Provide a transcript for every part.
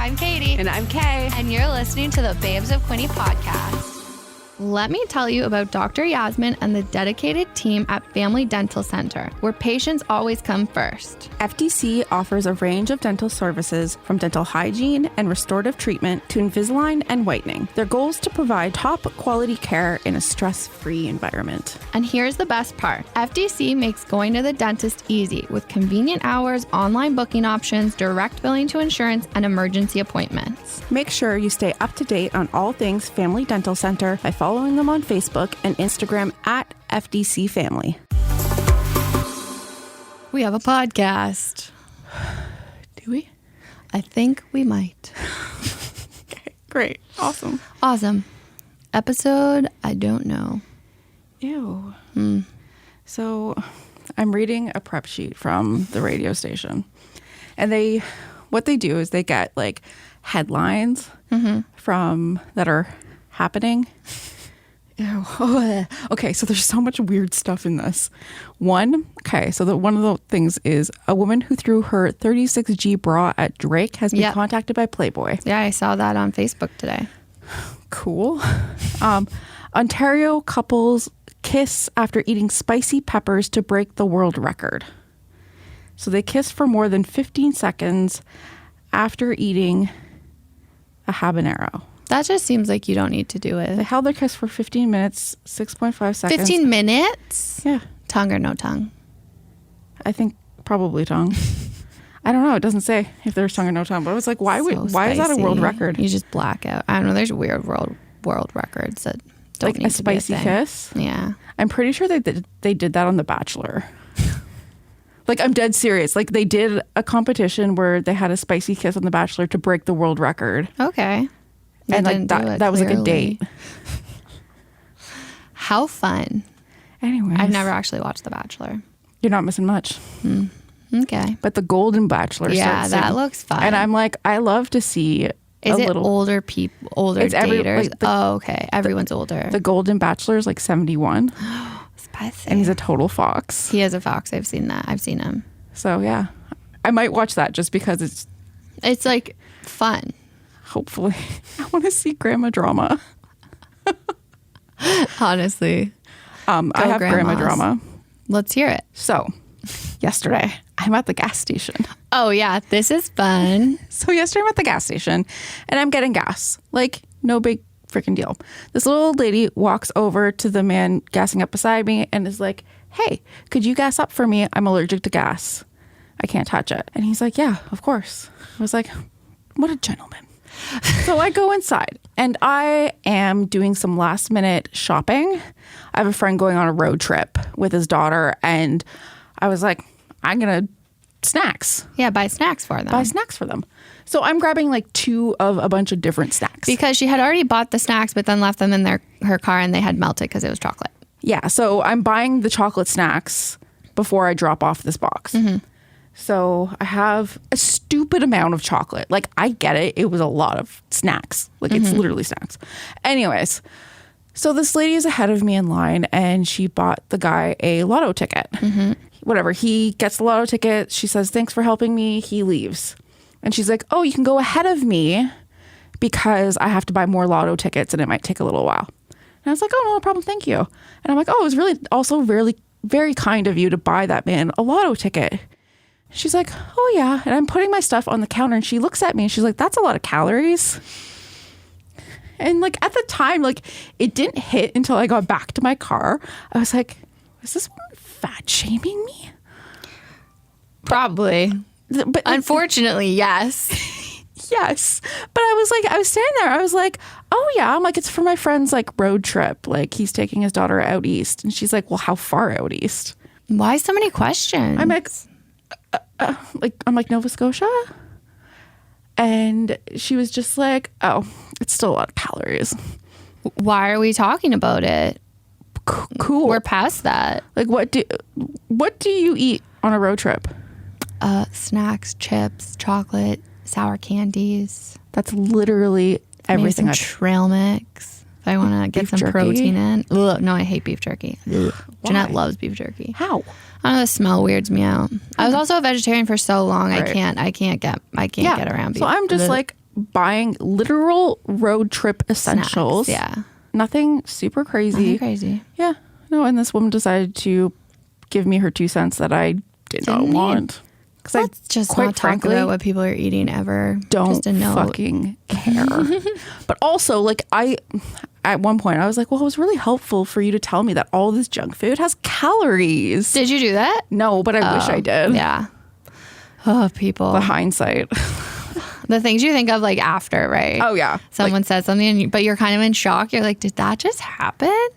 I'm Katie. And I'm Kay. And you're listening to the Babes of Quinte podcast. Let me tell you about Dr. Yasmin and the dedicated team at Family Dental Center, where patients always come first. FDC offers a range of dental services from dental hygiene and restorative treatment to Invisalign and whitening. Their goal is to provide top quality care in a stress-free environment. And here's the best part. FDC makes going to the dentist easy with convenient hours, online booking options, direct billing to insurance, and emergency appointments. Make sure you stay up to date on all things Family Dental Center by following them on Facebook and Instagram at FDC Family. We have a podcast. Do we? I think we might. Okay, great. Awesome. Awesome. Episode, I don't know. Ew. So I'm reading a prep sheet from the radio station. And what they do is they get like headlines from that are happening. Ew. Okay, so there's so much weird stuff in this. One of the things is a woman who threw her 36G bra at Drake has been contacted by Playboy. Yeah, I saw that on Facebook today. Cool. Ontario couples kiss after eating spicy peppers to break the world record. So they kissed for more than 15 seconds after eating a habanero. That just seems like you don't need to do They it. held their kiss for 15 minutes, 6.5 seconds. 15 minutes? Yeah. Tongue or no tongue? I think probably tongue. I don't know. It doesn't say if there's tongue or no tongue. But I was like, why is that a world record? You just black out. I don't know. There's weird world records that don't Like need a to be a spicy thing. kiss? Yeah. I'm pretty sure they did that on The Bachelor. Like, I'm dead serious. Like, they did a competition where they had a spicy kiss on The Bachelor to break the world record. Okay. And like that was like a date. How fun. Anyways. I've never actually watched The Bachelor. You're not missing much. Okay. But the Golden Bachelor starts soon. That looks fun. And I'm like, I love to see Is it older people, older daters? Okay. Everyone's older. The Golden Bachelor is like 71. Spicy. And he's a total fox. He is a fox. I've seen that. I've seen him. So yeah, I might watch that just because it's like fun. Hopefully. I want to see grandma drama. Honestly. I have grandma drama. Let's hear it. So yesterday I'm at the gas station. Oh yeah, this is fun. So yesterday I'm at the gas station and I'm getting gas. Like, no big freaking deal. This little old lady walks over to the man gassing up beside me and is like, hey, could you gas up for me? I'm allergic to gas. I can't touch it. And he's like, yeah, of course. I was like, what a gentleman. So I go inside and I am doing some last minute shopping. I have a friend going on a road trip with his daughter and I was like, I'm going to snacks. Yeah, buy snacks for them. So I'm grabbing like 2 of a bunch of different snacks. Because she had already bought the snacks but then left them in her car and they had melted because it was chocolate. Yeah, so I'm buying the chocolate snacks before I drop off this box. So I have a stupid amount of chocolate. Like, I get it. It was a lot of snacks. Like, it's literally snacks. Anyways, so this lady is ahead of me in line and she bought the guy a lotto ticket. Whatever. He gets the lotto ticket. She says, thanks for helping me. He leaves. And she's like, oh, you can go ahead of me because I have to buy more lotto tickets and it might take a little while. And I was like, oh, no problem. Thank you. And I'm like, oh, it was really also really, very kind of you to buy that man a lotto ticket. She's like, oh, yeah. And I'm putting my stuff on the counter and she looks at me and she's like, that's a lot of calories. And like at the time, like it didn't hit until I got back to my car. I was like, is this woman fat shaming me? Probably. But unfortunately, yes. Yes. But I was standing there. I was like, oh, yeah. I'm like, it's for my friend's like road trip. Like he's taking his daughter out east. And she's like, well, how far out east? Why so many questions? I'm like, Nova Scotia? And she was just like, oh, it's still a lot of calories. Why are we talking about it? Cool. We're past that. Like, what do you eat on a road trip? Snacks, chips, chocolate, sour candies. That's literally everything. Maybe some trail mix if I want to get some protein in. Ugh, no, I hate beef jerky. Jeanette loves beef jerky. How? I don't know, the smell weirds me out. I was also a vegetarian for so long. Right. I can't get around beef. So I'm just like, buying literal road trip essentials. Snacks, yeah. Nothing super crazy. Nothing crazy. Yeah. No, and this woman decided to give me her 2 cents that I did not want. Because Let's just quite not talk frankly, about what people are eating ever. don't just a note. fucking care. But also, like, at one point, I was like, well, it was really helpful for you to tell me that all this junk food has calories. Did you do that? No, but I wish I did. Yeah. Oh, people. The hindsight. The things you think of like after, right? Oh, yeah. Someone said something, but you're kind of in shock. You're like, did that just happen?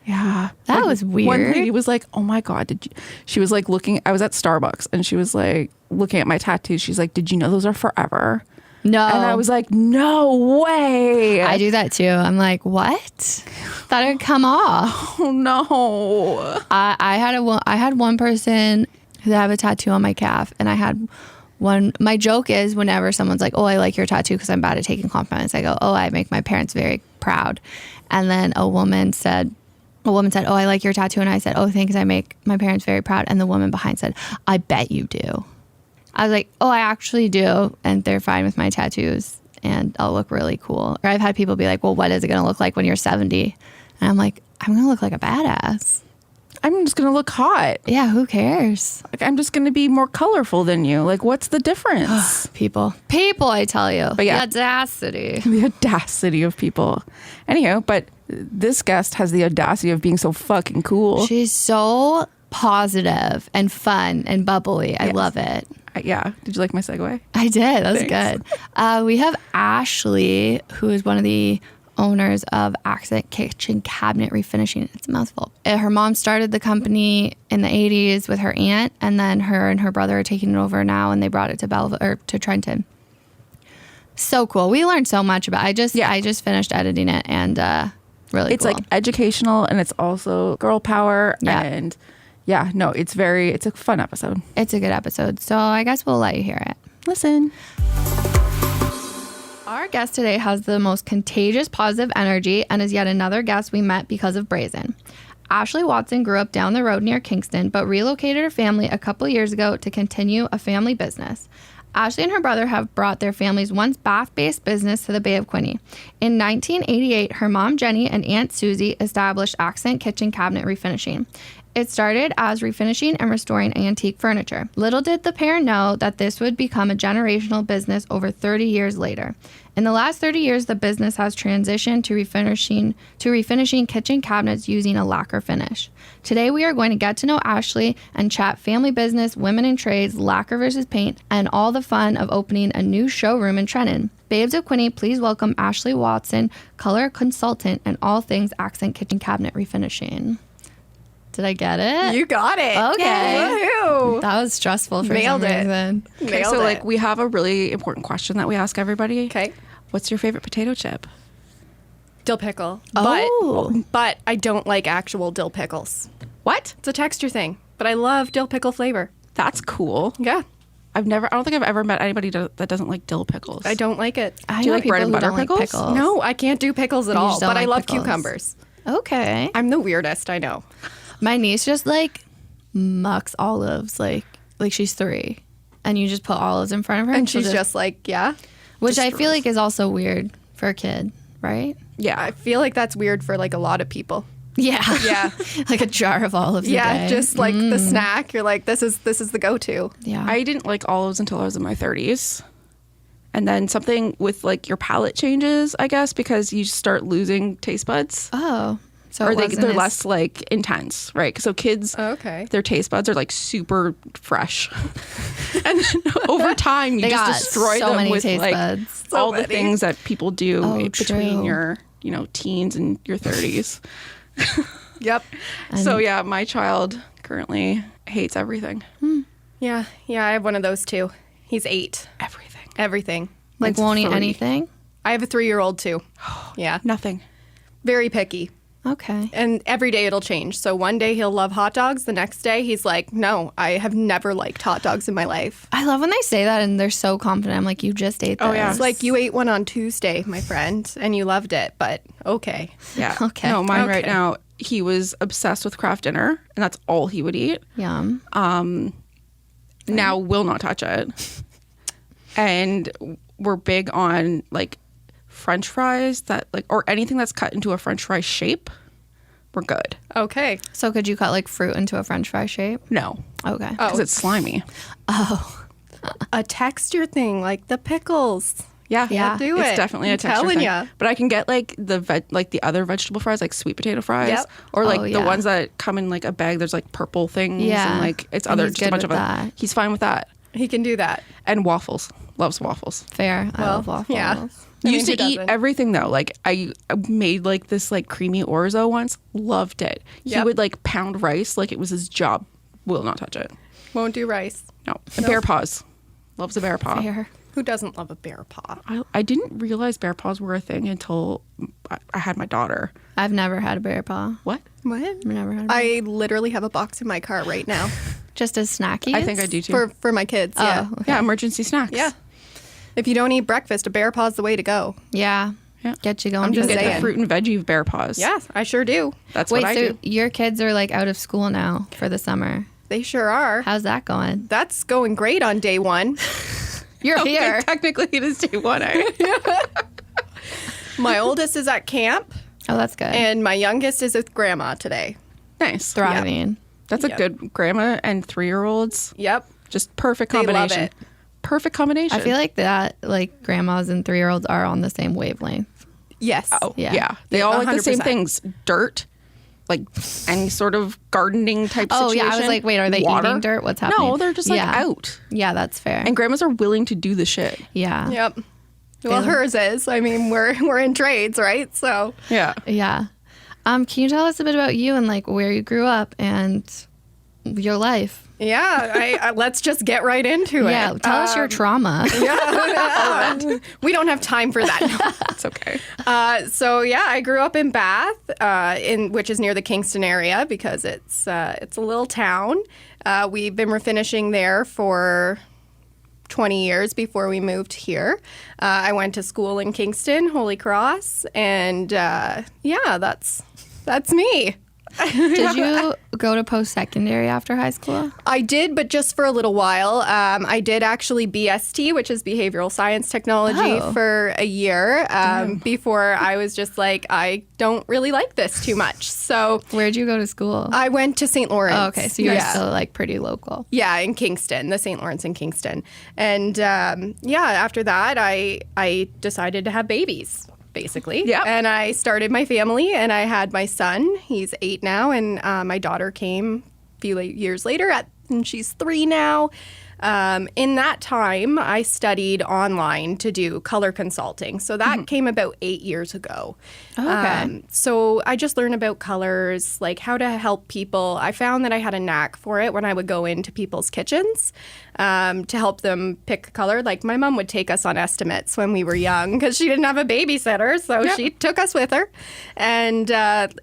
Yeah. That was weird. One lady was like, oh my God, she was like looking, I was at Starbucks and she was like looking at my tattoos. She's like, did you know those are forever? No. And I was like, no way. I do that too. I'm like, what? Thought it'd come off. Oh no. I had one person who had a tattoo on my calf, and I had one. My joke is whenever someone's like, oh, I like your tattoo, because I'm bad at taking compliments, I go, oh, I make my parents very proud. And then a woman said, oh, I like your tattoo. And I said, oh, thanks, I make my parents very proud. And the woman behind said, I bet you do. I was like, oh, I actually do. And they're fine with my tattoos and I'll look really cool. Or I've had people be like, well, what is it going to look like when you're 70? And I'm like, I'm going to look like a badass. I'm just going to look hot. Yeah, who cares? Like, I'm just going to be more colorful than you. Like, what's the difference? People, I tell you. But yeah. The audacity. The audacity of people. Anyhow, but this guest has the audacity of being so fucking cool. She's so positive and fun and bubbly. I love it. Yeah. Did you like my segue? I did. That was Thanks. good. We have Ashely, who is one of the owners of Accent Kitchen Cabinet Refinishing. It's a mouthful. Her mom started the company in the 80s with her aunt, and then her and her brother are taking it over now, and they brought it to Trenton. So cool. We learned so much about it. I just finished editing it, and really it's cool. like educational, and it's also girl power. Yeah. And yeah, no, it's a fun episode. It's a good episode. So I guess we'll let you hear it. Listen. Our guest today has the most contagious positive energy and is yet another guest we met because of Brazen. Ashely Watson grew up down the road near Kingston, but relocated her family a couple years ago to continue a family business. Ashely and her brother have brought their family's once bath-based business to the Bay of Quinte. In 1988, her mom Jenny and aunt Susie established Accent Kitchen Cabinet Refinishing. It started as refinishing and restoring antique furniture. Little did the pair know that this would become a generational business over 30 years later. In the last 30 years, the business has transitioned to refinishing kitchen cabinets using a lacquer finish. Today, we are going to get to know Ashely and chat family business, women in trades, lacquer versus paint, and all the fun of opening a new showroom in Trenton. Babes of Quinte, please welcome Ashely Watson, color consultant, and all things Accent Kitchen Cabinet Refinishing. Did I get it? You got it. Okay. Woohoo. That was stressful for Nailed some it. reason. Okay, so like we have a really important question that we ask everybody. Okay. What's your favorite potato chip? Dill pickle. Oh. But I don't like actual dill pickles. What? It's a texture thing, but I love dill pickle flavor. That's cool. Yeah. I don't think I've ever met anybody that doesn't like dill pickles. I don't like it. I Do you know like bread people and who butter don't like pickles? No, I can't do pickles at You all, just don't but I like love pickles. cucumbers. Okay. I'm the weirdest, I know. My niece just like mucks olives. Like she's 3. And you just put olives in front of her. And she'll she's just like, yeah. Which I feel like is also weird for a kid, right? Yeah. I feel like that's weird for like a lot of people. Yeah. Yeah. Like a jar of olives a Yeah, day. just like the snack. You're like, this is the go-to. Yeah. I didn't like olives until I was in my 30s. And then something with like your palate changes, I guess, because you start losing taste buds. Oh. So Or it wasn't they're as- less like intense, right? So kids, Okay. their taste buds are like super fresh. And then over time, you They got just destroy so them many with taste like buds. all the many. things that people do Oh, between true. your, teens and your 30s. Yep. So yeah, my child currently hates everything. Yeah. Yeah, I have one of those too. He's 8. Everything. Everything. Like Mine's won't eat 3. anything? I have a 3-year-old too. Yeah. Nothing. Very picky. Okay. And every day it'll change. So one day he'll love hot dogs. The next day he's like, no, I have never liked hot dogs in my life. I love when they say that and they're so confident. I'm like, you just ate this. Oh, yeah. It's like, you ate one on Tuesday, my friend, and you loved it, but okay. Yeah. Okay. No, mine right Okay. now, he was obsessed with Kraft dinner, and that's all he would eat. Yum. Now will not touch it. And we're big on like French fries that like, or anything that's cut into a French fry shape. We're good. Okay. So could you cut like fruit into a French fry shape? No, Okay. because it's slimy. A texture thing like the pickles. Yeah, Yeah. Do it's it. definitely a I'm texture telling thing. ya. But I can get like the other vegetable fries, like sweet potato fries, Yep. or like Oh, the yeah. ones that come in like a bag. There's like purple things, Yeah. and like it's And other he's just a good bunch with of that. He's fine with that. He can do that. And waffles, loves waffles. Fair. I Well, love waffles. yeah. Used who to eat doesn't? everything though. Like I made like this like creamy orzo once. Loved it. He Yep. would like pound rice like it was his job. Will not touch it. Won't do rice. No. Bear paws. Loves a bear paw. Fair. Who doesn't love a bear paw? I didn't realize bear paws were a thing until I had my daughter. I've never had a bear paw. What? What? I've never had a bear I literally have a box in my car right now Just as snacky. I think I do too. for my kids. Yeah. Oh, okay. Yeah, emergency snacks. Yeah. If you don't eat breakfast, a bear paw's the way to go. Yeah. Yeah. Get you going. I'm for just the Get day. the fruit and veggie bear paws. Yeah, I sure do. That's Wait, what I so do. your kids are like out of school now for the summer. They sure are. How's that going? That's going great on day one. You're Okay, here. technically it is day one. My oldest is at camp, Oh, that's good. and my youngest is with grandma today. Nice. Thriving. That's a Yep. good grandma and 3-year-olds. Yep. Just perfect They love combination. it. Perfect combination. I feel like that, like grandmas and 3-year-olds are on the same wavelength. Yes. Oh, Yeah. yeah. They all like the same 100%. things. Dirt, like any sort of gardening type Oh, situation. yeah. I was like, wait, are they Water. eating dirt? What's happening? No, they're just like Yeah. out. Yeah, that's fair. And grandmas are willing to do the shit. yeah. Yep. Well, hers is. I mean, we're in trades, right? So Yeah. Yeah. Can you tell us a bit about you and like where you grew up and your life? yeah, I let's just get right into it. Yeah. Tell us your trauma. We don't have time for that. It's okay. So yeah, I grew up in Bath, which is near the Kingston area because it's a little town. We've been refinishing there for 20 years before we moved here. I went to school in Kingston, Holy Cross, and yeah, that's me. Did you go to post-secondary after high school? I did, but just for a little while. I did actually BST, which is Behavioral Science Technology, Oh. for a year before I was just like, I don't really like this too much. So Where'd you go to school? I went to St. Lawrence. Oh, okay. So you're yeah. still like pretty local. Yeah, in Kingston, the St. Lawrence in Kingston. And yeah, after that, I decided to have babies, basically. Yep. And I started my family, and I had my son. He's 8 now, and my daughter came a few years later, and she's 3 now. In that time, I studied online to do color consulting. So that came about 8 years ago. Okay. So I just learned about colors, like how to help people. I found that I had a knack for it when I would go into people's kitchens to help them pick a color. Like my mom would take us on estimates when we were young because she didn't have a babysitter. So she took us with her. And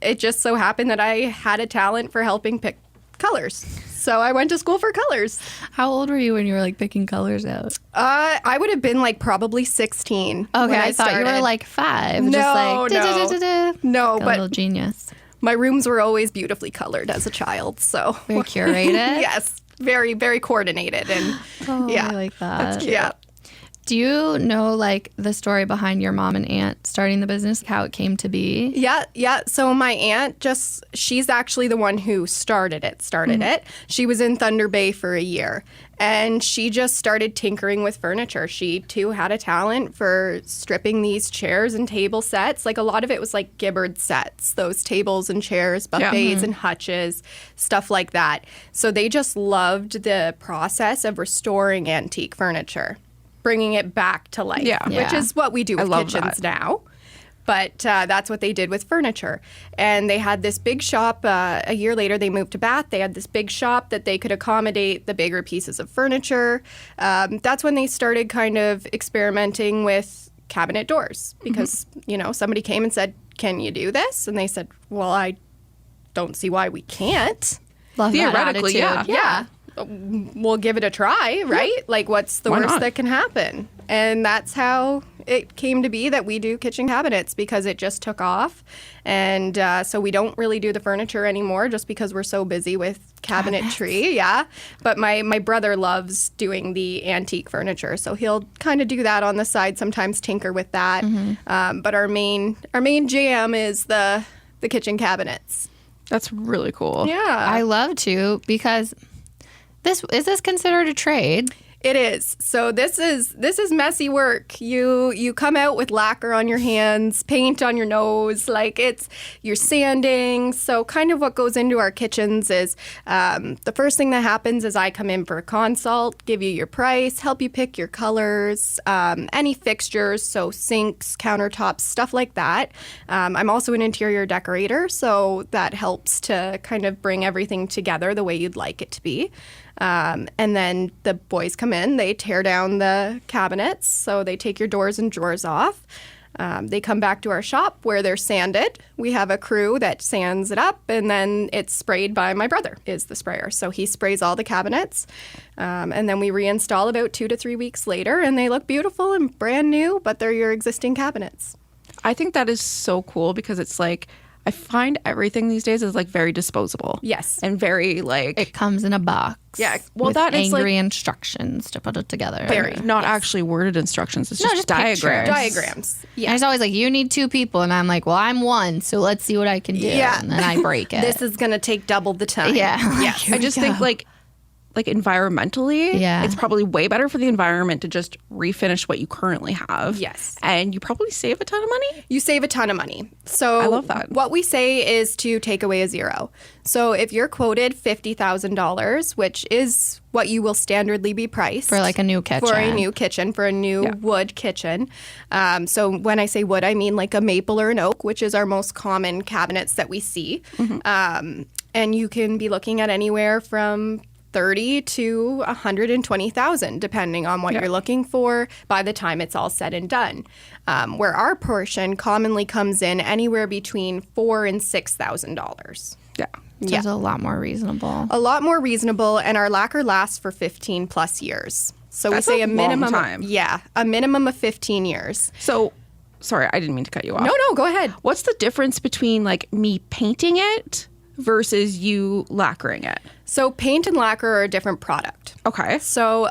it just so happened that I had a talent for helping pick colors. So I went to school for colors. How old were you when you were like picking colors out? I would have been like probably 16. when Okay, I thought you were started. like 5. No, just like no. da-da-da-da-da. No, Like a but little genius. my rooms were always beautifully colored as a child. So Very curated. yes, very, very coordinated. And Oh, yeah. I like that. yeah. Do you know like the story behind your mom and aunt starting the business, how it came to be? Yeah. So my aunt she's actually the one who started it. She was in Thunder Bay for a year, and she just started tinkering with furniture. She too had a talent for stripping these chairs and table sets. Like a lot of it was like Gibbard sets, those tables and chairs, buffets and hutches, stuff like that. So they just loved the process of restoring antique furniture, bringing it back to life, Yeah. which Yeah. is what we do with love kitchens that. now. But that's what they did with furniture. And they had this big shop. A year later, they moved to Bath. They had this big shop that they could accommodate the bigger pieces of furniture. That's when they started kind of experimenting with cabinet doors because, somebody came and said, "Can you do this?" And they said, "Well, I don't see why we can't." Love that Theoretically, attitude. yeah. We'll give it a try, right? Like, what's the Why worst not? that can happen? And that's how it came to be that we do kitchen cabinets, because it just took off. And so we don't really do the furniture anymore just because we're so busy with cabinetry. Yeah. But my brother loves doing the antique furniture. So he'll kind of do that on the side, sometimes tinker with that. But our main jam is the kitchen cabinets. That's really cool. Yeah. I love to, because is this considered a trade? It is. So this is messy work. You come out with lacquer on your hands, paint on your nose, like you're sanding. So kind of what goes into our kitchens is the first thing that happens is I come in for a consult, give you your price, help you pick your colors, any fixtures, so sinks, countertops, stuff like that. I'm also an interior decorator, so that helps to kind of bring everything together the way you'd like it to be. And then the boys come in, they tear down the cabinets, so they take your doors and drawers off. They come back to our shop where they're sanded. We have a crew that sands it up, and then it's sprayed by my brother, is the sprayer. So he sprays all the cabinets, and then we reinstall about 2 to 3 weeks later, and they look beautiful and brand new, but they're your existing cabinets. I think that is so cool because it's like, I find everything these days is like very disposable. Yes. And very like... It comes in a box. Yeah, well, with that is angry like... instructions to put it together. Not actually worded instructions. It's No, just just diagrams. pictures. Diagrams. Yeah. And it's always like, you need 2 people. And I'm like, well, I'm 1, so let's see what I can do. Yeah. And then I break it. This is going to take double the time. Yeah. Yes. Here I we just go. think like environmentally, Yeah. it's probably way better for the environment to just refinish what you currently have. Yes. And you probably save a ton of money. You save a ton of money. So I love that. What we say is to take away a zero. So if you're quoted $50,000, which is what you will standardly be priced For like a new kitchen. for a new kitchen, for a new wood kitchen. So when I say wood, I mean like a maple or an oak, which is our most common cabinets that we see. And you can be looking at anywhere from 30 to 120,000, depending on what you're looking for by the time it's all said and done. Where our portion commonly comes in anywhere between $4,000 and $6,000. Yeah. So it's a lot more reasonable. A lot more reasonable, and our lacquer lasts for 15 plus years. So That's we say a a minimum long time. a minimum of 15 years. So, sorry, I didn't mean to cut you off. No, go ahead. What's the difference between like me painting it versus you lacquering it? So paint and lacquer are a different product. Okay. So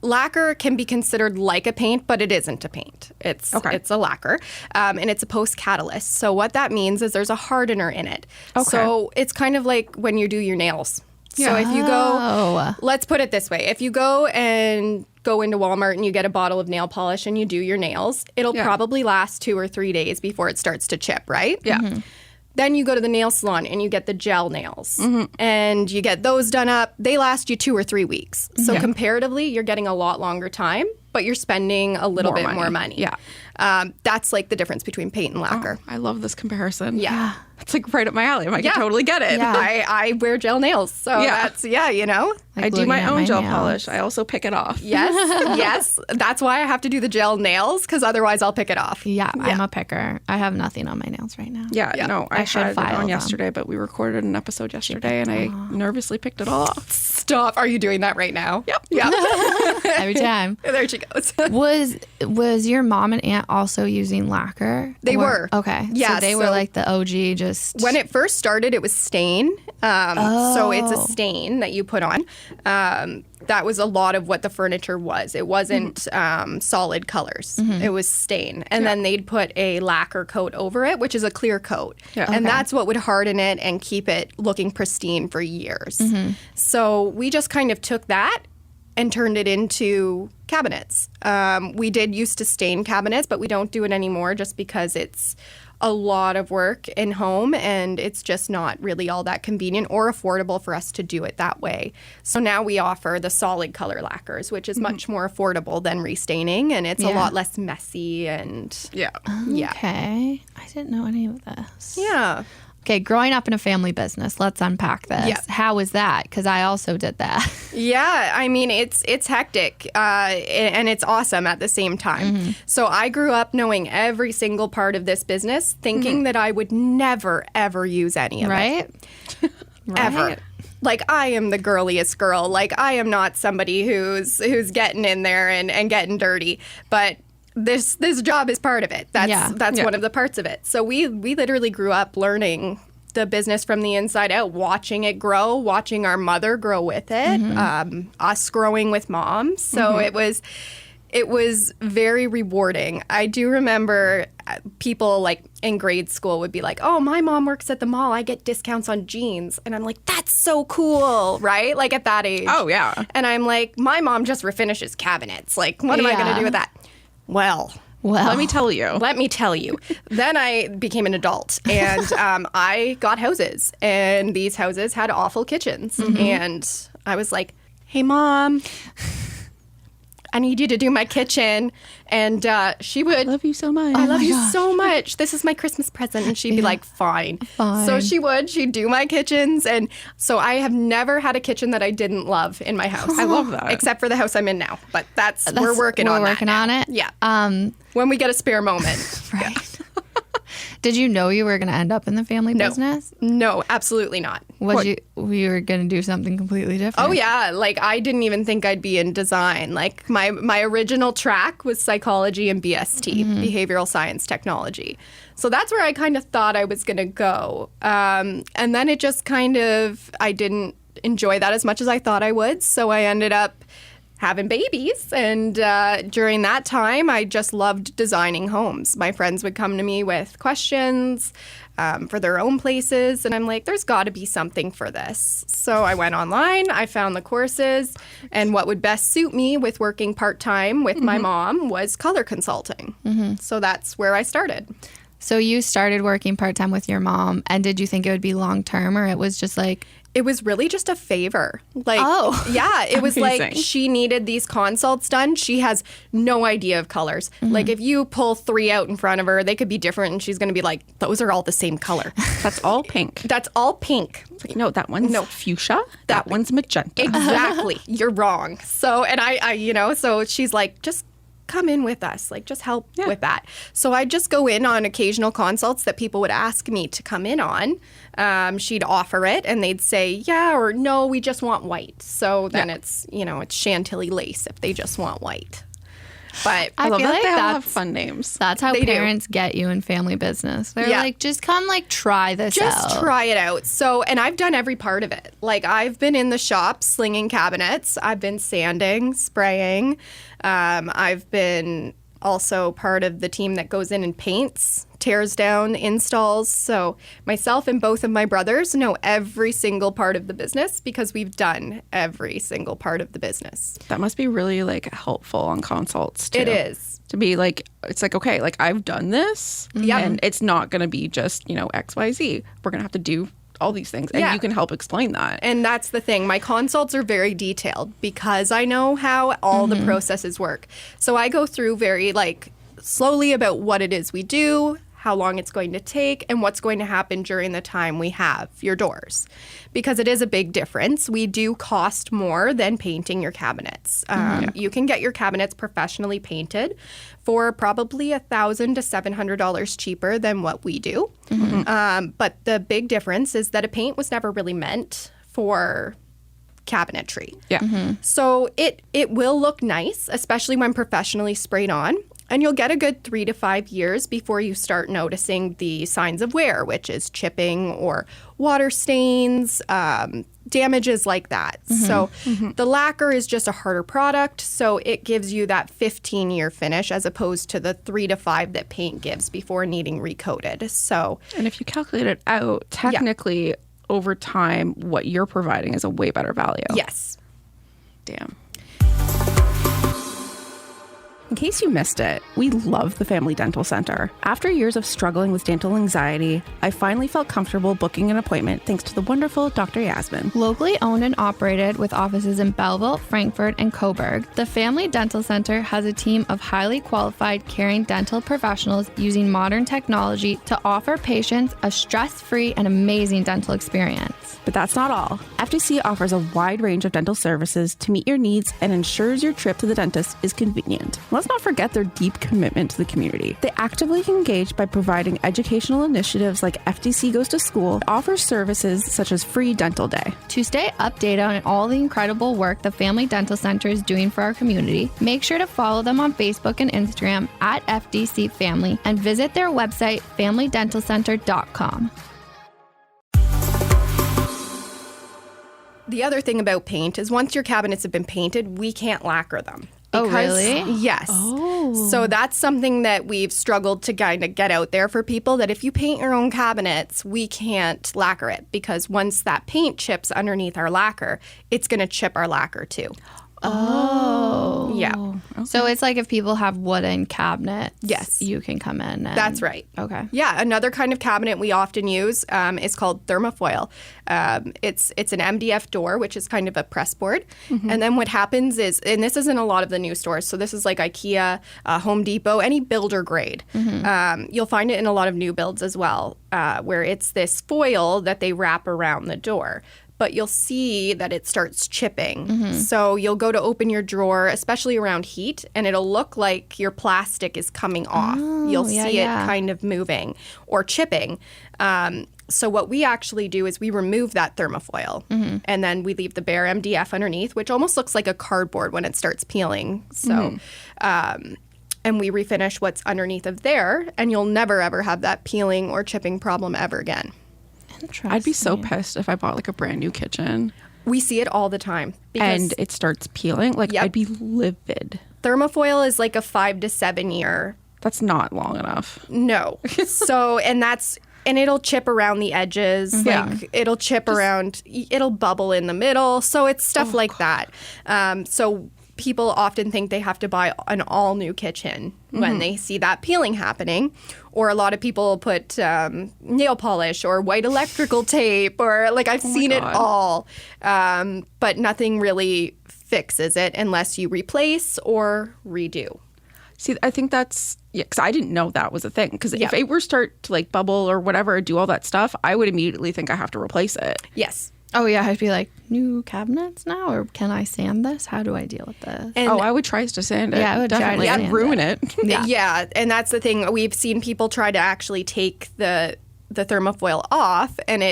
lacquer can be considered like a paint, but it isn't a paint. It's a lacquer, and it's a post-catalyst. So what that means is there's a hardener in it. Okay. So it's kind of like when you do your nails. So Yeah. if you go, let's put it this way. If you go into Walmart and you get a bottle of nail polish and you do your nails, it'll probably last 2 or 3 days before it starts to chip, right? Yeah. Then you go to the nail salon and you get the gel nails and you get those done up. They last you 2 or 3 weeks. So comparatively, you're getting a lot longer time, but you're spending a little bit more money. Yeah. That's like the difference between paint and lacquer. I love this comparison. Yeah. It's like right up my alley. I can totally get it. Yeah. I wear gel nails. So that's, you know. Like I do looking my at own gel nails. polish. I also pick it off. Yes. That's why I have to do the gel nails, because otherwise I'll pick it off. Yeah, I'm a picker. I have nothing on my nails right now. Yeah, no, I should had it file on them. yesterday, but we recorded an episode yesterday and I nervously picked it all off. Stop. Are you doing that right now? Yep. Yep. Every time. There she goes. Was your mom and aunt also using lacquer? They were. Okay. Yeah, So they were so- like the OG just... When it first started, it was stain. So it's a stain that you put on. That was a lot of what the furniture was. It wasn't solid colors. It was stain. And then they'd put a lacquer coat over it, which is a clear coat. Yeah. And that's what would harden it and keep it looking pristine for years. So we just kind of took that and turned it into cabinets. We did used to stain cabinets, but we don't do it anymore just because it's a lot of work in home and it's just not really all that convenient or affordable for us to do it that way. So now we offer the solid color lacquers, which is much more affordable than restaining, and it's a lot less messy and yeah. Okay. I didn't know any of this. Yeah. Okay, growing up in a family business, let's unpack this. Yeah. How was that? Because I also did that. Yeah, I mean, it's hectic and it's awesome at the same time. So I grew up knowing every single part of this business, thinking that I would never, ever use any of it. Right? ever. Like, I am the girliest girl. Like, I am not somebody who's getting in there and getting dirty. But this job is part of it. That's one of the parts of it. So we literally grew up learning the business from the inside out, watching it grow, watching our mother grow with it, us growing with mom. So it was very rewarding. I do remember people like in grade school would be like, oh, my mom works at the mall. I get discounts on jeans. And I'm like, that's so cool, right? Like at that age. Oh, yeah. And I'm like, my mom just refinishes cabinets. Like, what am I going to do with that? Well, let me tell you. Then I became an adult and I got houses, and these houses had awful kitchens. And I was like, hey, Mom, I need you to do my kitchen. And she would. I love you so much. I love you so much. This is my Christmas present. And she'd be like, fine. So she'd do my kitchens. And so I have never had a kitchen that I didn't love in my house. I love that. Except for the house I'm in now. But we're working on it. Yeah. When we get a spare moment. Right. Yeah. Did you know you were going to end up in the family business? No, absolutely not. We were going to do something completely different? Oh, yeah. Like, I didn't even think I'd be in design. Like, my original track was psychology and BST, behavioral science technology. So that's where I kind of thought I was going to go. And then it just I didn't enjoy that as much as I thought I would. So I ended up having babies. And during that time, I just loved designing homes. My friends would come to me with questions for their own places. And I'm like, there's got to be something for this. So I went online, I found the courses. And what would best suit me with working part-time with my mom was color consulting. So that's where I started. So you started working part-time with your mom. And did you think it would be long-term, or it was just like... It was really just a favor. Like, yeah, it was Amazing. like she needed these consults done. She has no idea of colors. Like, if you pull 3 out in front of her, they could be different, and she's going to be like, those are all the same color. That's all pink. That's all pink. Like, no, that one's fuchsia. That one's magenta. Exactly. You're wrong. So, and I so she's like, just come in with us, like, just help with that. So I'd just go in on occasional consults that people would ask me to come in on. She'd offer it, and they'd say, yeah or no, we just want white. So then it's Chantilly lace if they just want white. But I love feel that like they all that's have fun names. That's how parents get you in family business. They're like, just come, like, try this out. Just try it out. So, and I've done every part of it. Like, I've been in the shop slinging cabinets. I've been sanding, spraying. I've been also part of the team that goes in and paints, tears down, installs. So myself and both of my brothers know every single part of the business because we've done every single part of the business. That must be really, like, helpful on consults, too. It is. To be like, it's like, okay, like, I've done this, and it's not going to be just, X, Y, Z. We're going to have to do all these things, and you can help explain that. And that's the thing. My consults are very detailed because I know how all the processes work. So I go through very, like, slowly about what it is we do, how long it's going to take, and what's going to happen during the time we have your doors. Because it is a big difference. We do cost more than painting your cabinets. You can get your cabinets professionally painted for probably $1,000 to $700 cheaper than what we do. But the big difference is that a paint was never really meant for cabinetry. Yeah. So it will look nice, especially when professionally sprayed on. And you'll get a good 3 to 5 years before you start noticing the signs of wear, which is chipping or water stains, damages like that. So the lacquer is just a harder product, so it gives you that 15-year finish as opposed to the 3 to 5 that paint gives before needing recoated. So, and if you calculate it out, technically, over time, what you're providing is a way better value. Yes. Damn. In case you missed it, we love the Family Dental Center. After years of struggling with dental anxiety, I finally felt comfortable booking an appointment thanks to the wonderful Dr. Yasmin. Locally owned and operated with offices in Belleville, Frankfurt, and Coburg, the Family Dental Center has a team of highly qualified, caring dental professionals using modern technology to offer patients a stress-free and amazing dental experience. But that's not all. FDC offers a wide range of dental services to meet your needs and ensures your trip to the dentist is convenient. Let's not forget their deep commitment to the community. They actively engage by providing educational initiatives like FDC Goes to School, offers services such as free dental day. To stay updated on all the incredible work the Family Dental Center is doing for our community, make sure to follow them on Facebook and Instagram at FDC Family and visit their website, familydentalcenter.com. The other thing about paint is once your cabinets have been painted, we can't lacquer them. Oh, really? Yes. Oh. So that's something that we've struggled to kind of get out there for people, that if you paint your own cabinets, we can't lacquer it, because once that paint chips underneath our lacquer, it's going to chip our lacquer too. Oh. Yeah. Okay. So it's like if people have wooden cabinets, yes, you can come in. And, that's right. Okay. Yeah. Another kind of cabinet we often use is called thermofoil. It's an MDF door, which is kind of a press board. Mm-hmm. And then what happens is, and this is in a lot of the new stores, so this is like IKEA, Home Depot, any builder grade. Mm-hmm. You'll find it in a lot of new builds as well, where it's this foil that they wrap around the door. But you'll see that it starts chipping. Mm-hmm. So you'll go to open your drawer, especially around heat, and it'll look like your plastic is coming off. You'll see it kind of moving or chipping. So what we actually do is we remove that thermofoil, mm-hmm. and then we leave the bare MDF underneath, which almost looks like a cardboard when it starts peeling. So, and we refinish what's underneath of there, and you'll never, ever have that peeling or chipping problem ever again. I'd be so pissed if I bought like a brand new kitchen. We see it all the time. And it starts peeling. Like, I'd be livid. Thermofoil is like a 5 to 7 year. That's not long enough. No. So, and it'll chip around the edges. Yeah. Like, it'll chip around, it'll bubble in the middle. So it's stuff like that. So people often think they have to buy an all new kitchen when they see that peeling happening. Or a lot of people put nail polish or white electrical tape, or like I've seen it all. But nothing really fixes it unless you replace or redo. See, I think that's, because I didn't know that was a thing. Because if it were start to like bubble or whatever, do all that stuff, I would immediately think I have to replace it. Yes. Oh, yeah. I'd be like, new cabinets now? Or can I sand this? How do I deal with this? And I would try to sand it. Yeah, I would definitely. try to I'd ruin it. Yeah, and that's the thing. We've seen people try to actually take the thermofoil off, and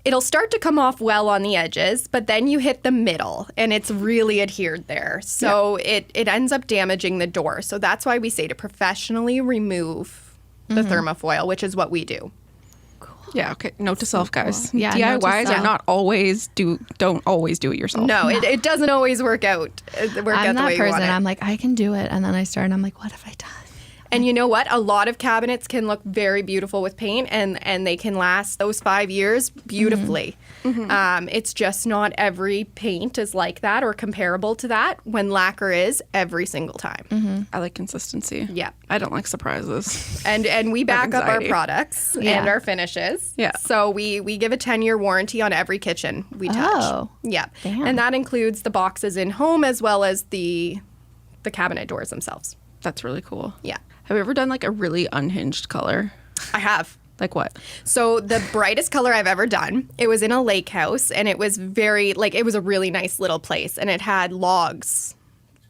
it'll start to come off well on the edges, but then you hit the middle, and it's really adhered there. So it ends up damaging the door. So that's why we say to professionally remove the thermofoil, which is what we do. Yeah, okay. Note to self, guys. Cool. Yeah, DIYs are not always don't always do it yourself. No, it doesn't always work out. I'm the that way you person. want it. I'm like, I can do it. And then I start and I'm like, what have I done? And you know what? A lot of cabinets can look very beautiful with paint, and they can last those 5 years beautifully. Mm-hmm. It's just not every paint is like that or comparable to that, when lacquer is every single time. Mm-hmm. I like consistency. Yeah. I don't like surprises. And we back up our products and our finishes. Yeah. So we give a 10-year warranty on every kitchen we touch. Oh. Yeah. Damn. And that includes the boxes in home as well as the cabinet doors themselves. That's really cool. Yeah. Have you ever done like a really unhinged color? I have. Like what? So the brightest color I've ever done, it was in a lake house, and it was it was a really nice little place, and it had logs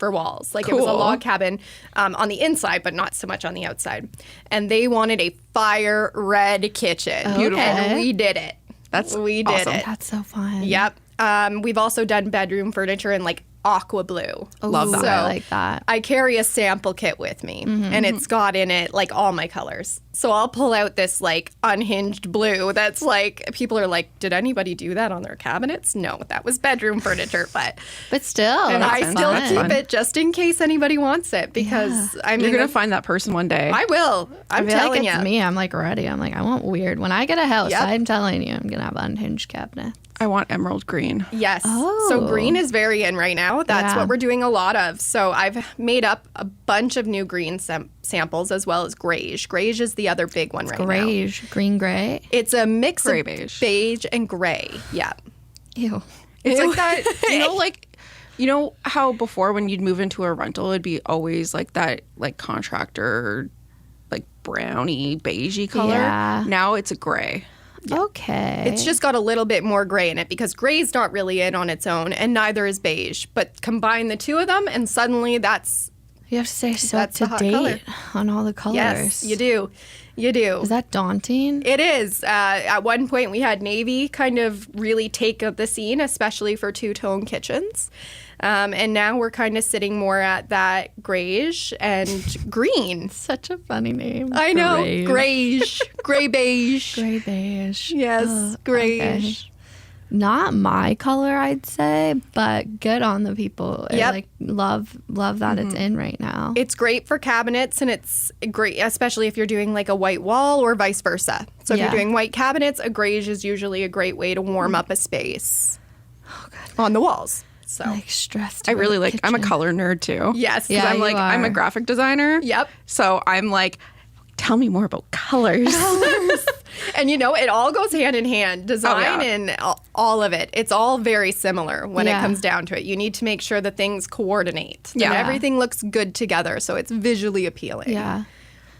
for walls. Like It was a log cabin on the inside, but not so much on the outside. And they wanted a fire red kitchen. Beautiful. And we did it. We did awesome. it. That's so fun. Yep. We've also done bedroom furniture in like aqua blue. Love that. So I like that. I carry a sample kit with me, and it's got in it like all my colors. So I'll pull out this like unhinged blue that's like, people are like, did anybody do that on their cabinets? No, that was bedroom furniture, but still, and I still fun. keep it just in case anybody wants it, because I mean, You're gonna find that person one day. I will. I'm I feel telling like it's you. me. I'm like ready. I'm like, I want weird. When I get a house, Yep. I'm telling you, I'm gonna have unhinged cabinets. I want emerald green. Yes. Oh. So green is very in right now. That's Yeah. what we're doing a lot of. So I've made up a bunch of new green samples, as well as greige. Greige is the other big one right now. Greige, green gray. It's a mix Gray of beige. beige and gray. Yeah. Ew. It's like that, you know how before when you'd move into a rental, it'd be always like that, like contractor, like browny, beigey color. Yeah. Now it's a gray. Okay. It's just got a little bit more gray in it, because gray is not really in on its own, and neither is beige. But combine the two of them, and suddenly that's You have to stay so That's the up to hot date color. on all the colors. Yes, you do. You do. Is that daunting? It is. At one point, we had navy kind of really take the scene, especially for two-tone kitchens. And now we're kind of sitting more at that greige and green. Such a funny name. I know. Greige. Gray beige. Gray beige. Yes, greige. Okay. Not my color, I'd say, but good on the people. I, Yep. like love that it's in right now. It's great for cabinets, and it's great, especially if you're doing like a white wall or vice versa. So if Yeah. you're doing white cabinets, a greige is usually a great way to warm up a space on the walls. So like stressed. I over really the like, I'm a kitchen. color nerd too. yes, Yeah, I'm you like, I'm a are. graphic designer. Yep. So I'm like, tell me more about colors. And you know, it all goes hand in hand. Design yeah. and all of it. It's all very similar when Yeah. it comes down to it. You need to make sure that things coordinate. Yeah. And everything looks good together, so it's visually appealing. Yeah.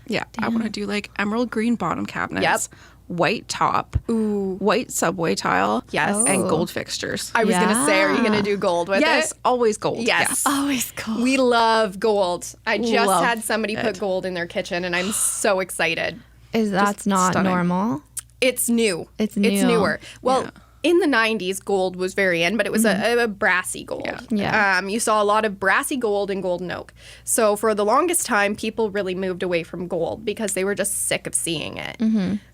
Yeah, I want to do like emerald green bottom cabinets, Yep. white top, white subway tile, Yes. and Oh. gold fixtures. I was gonna say, are you Yeah. gonna do gold with Yes, it? always gold. Yes. Always cool. We love gold. I just Love had somebody put it. gold in their kitchen, and I'm so excited. That's not stunning. normal. It's new. It's It's new. newer. Well, Yeah. in the 90s, gold was very in, but it was a brassy gold. Yeah. You saw a lot of brassy gold and golden oak. So for the longest time, people really moved away from gold because they were just sick of seeing it.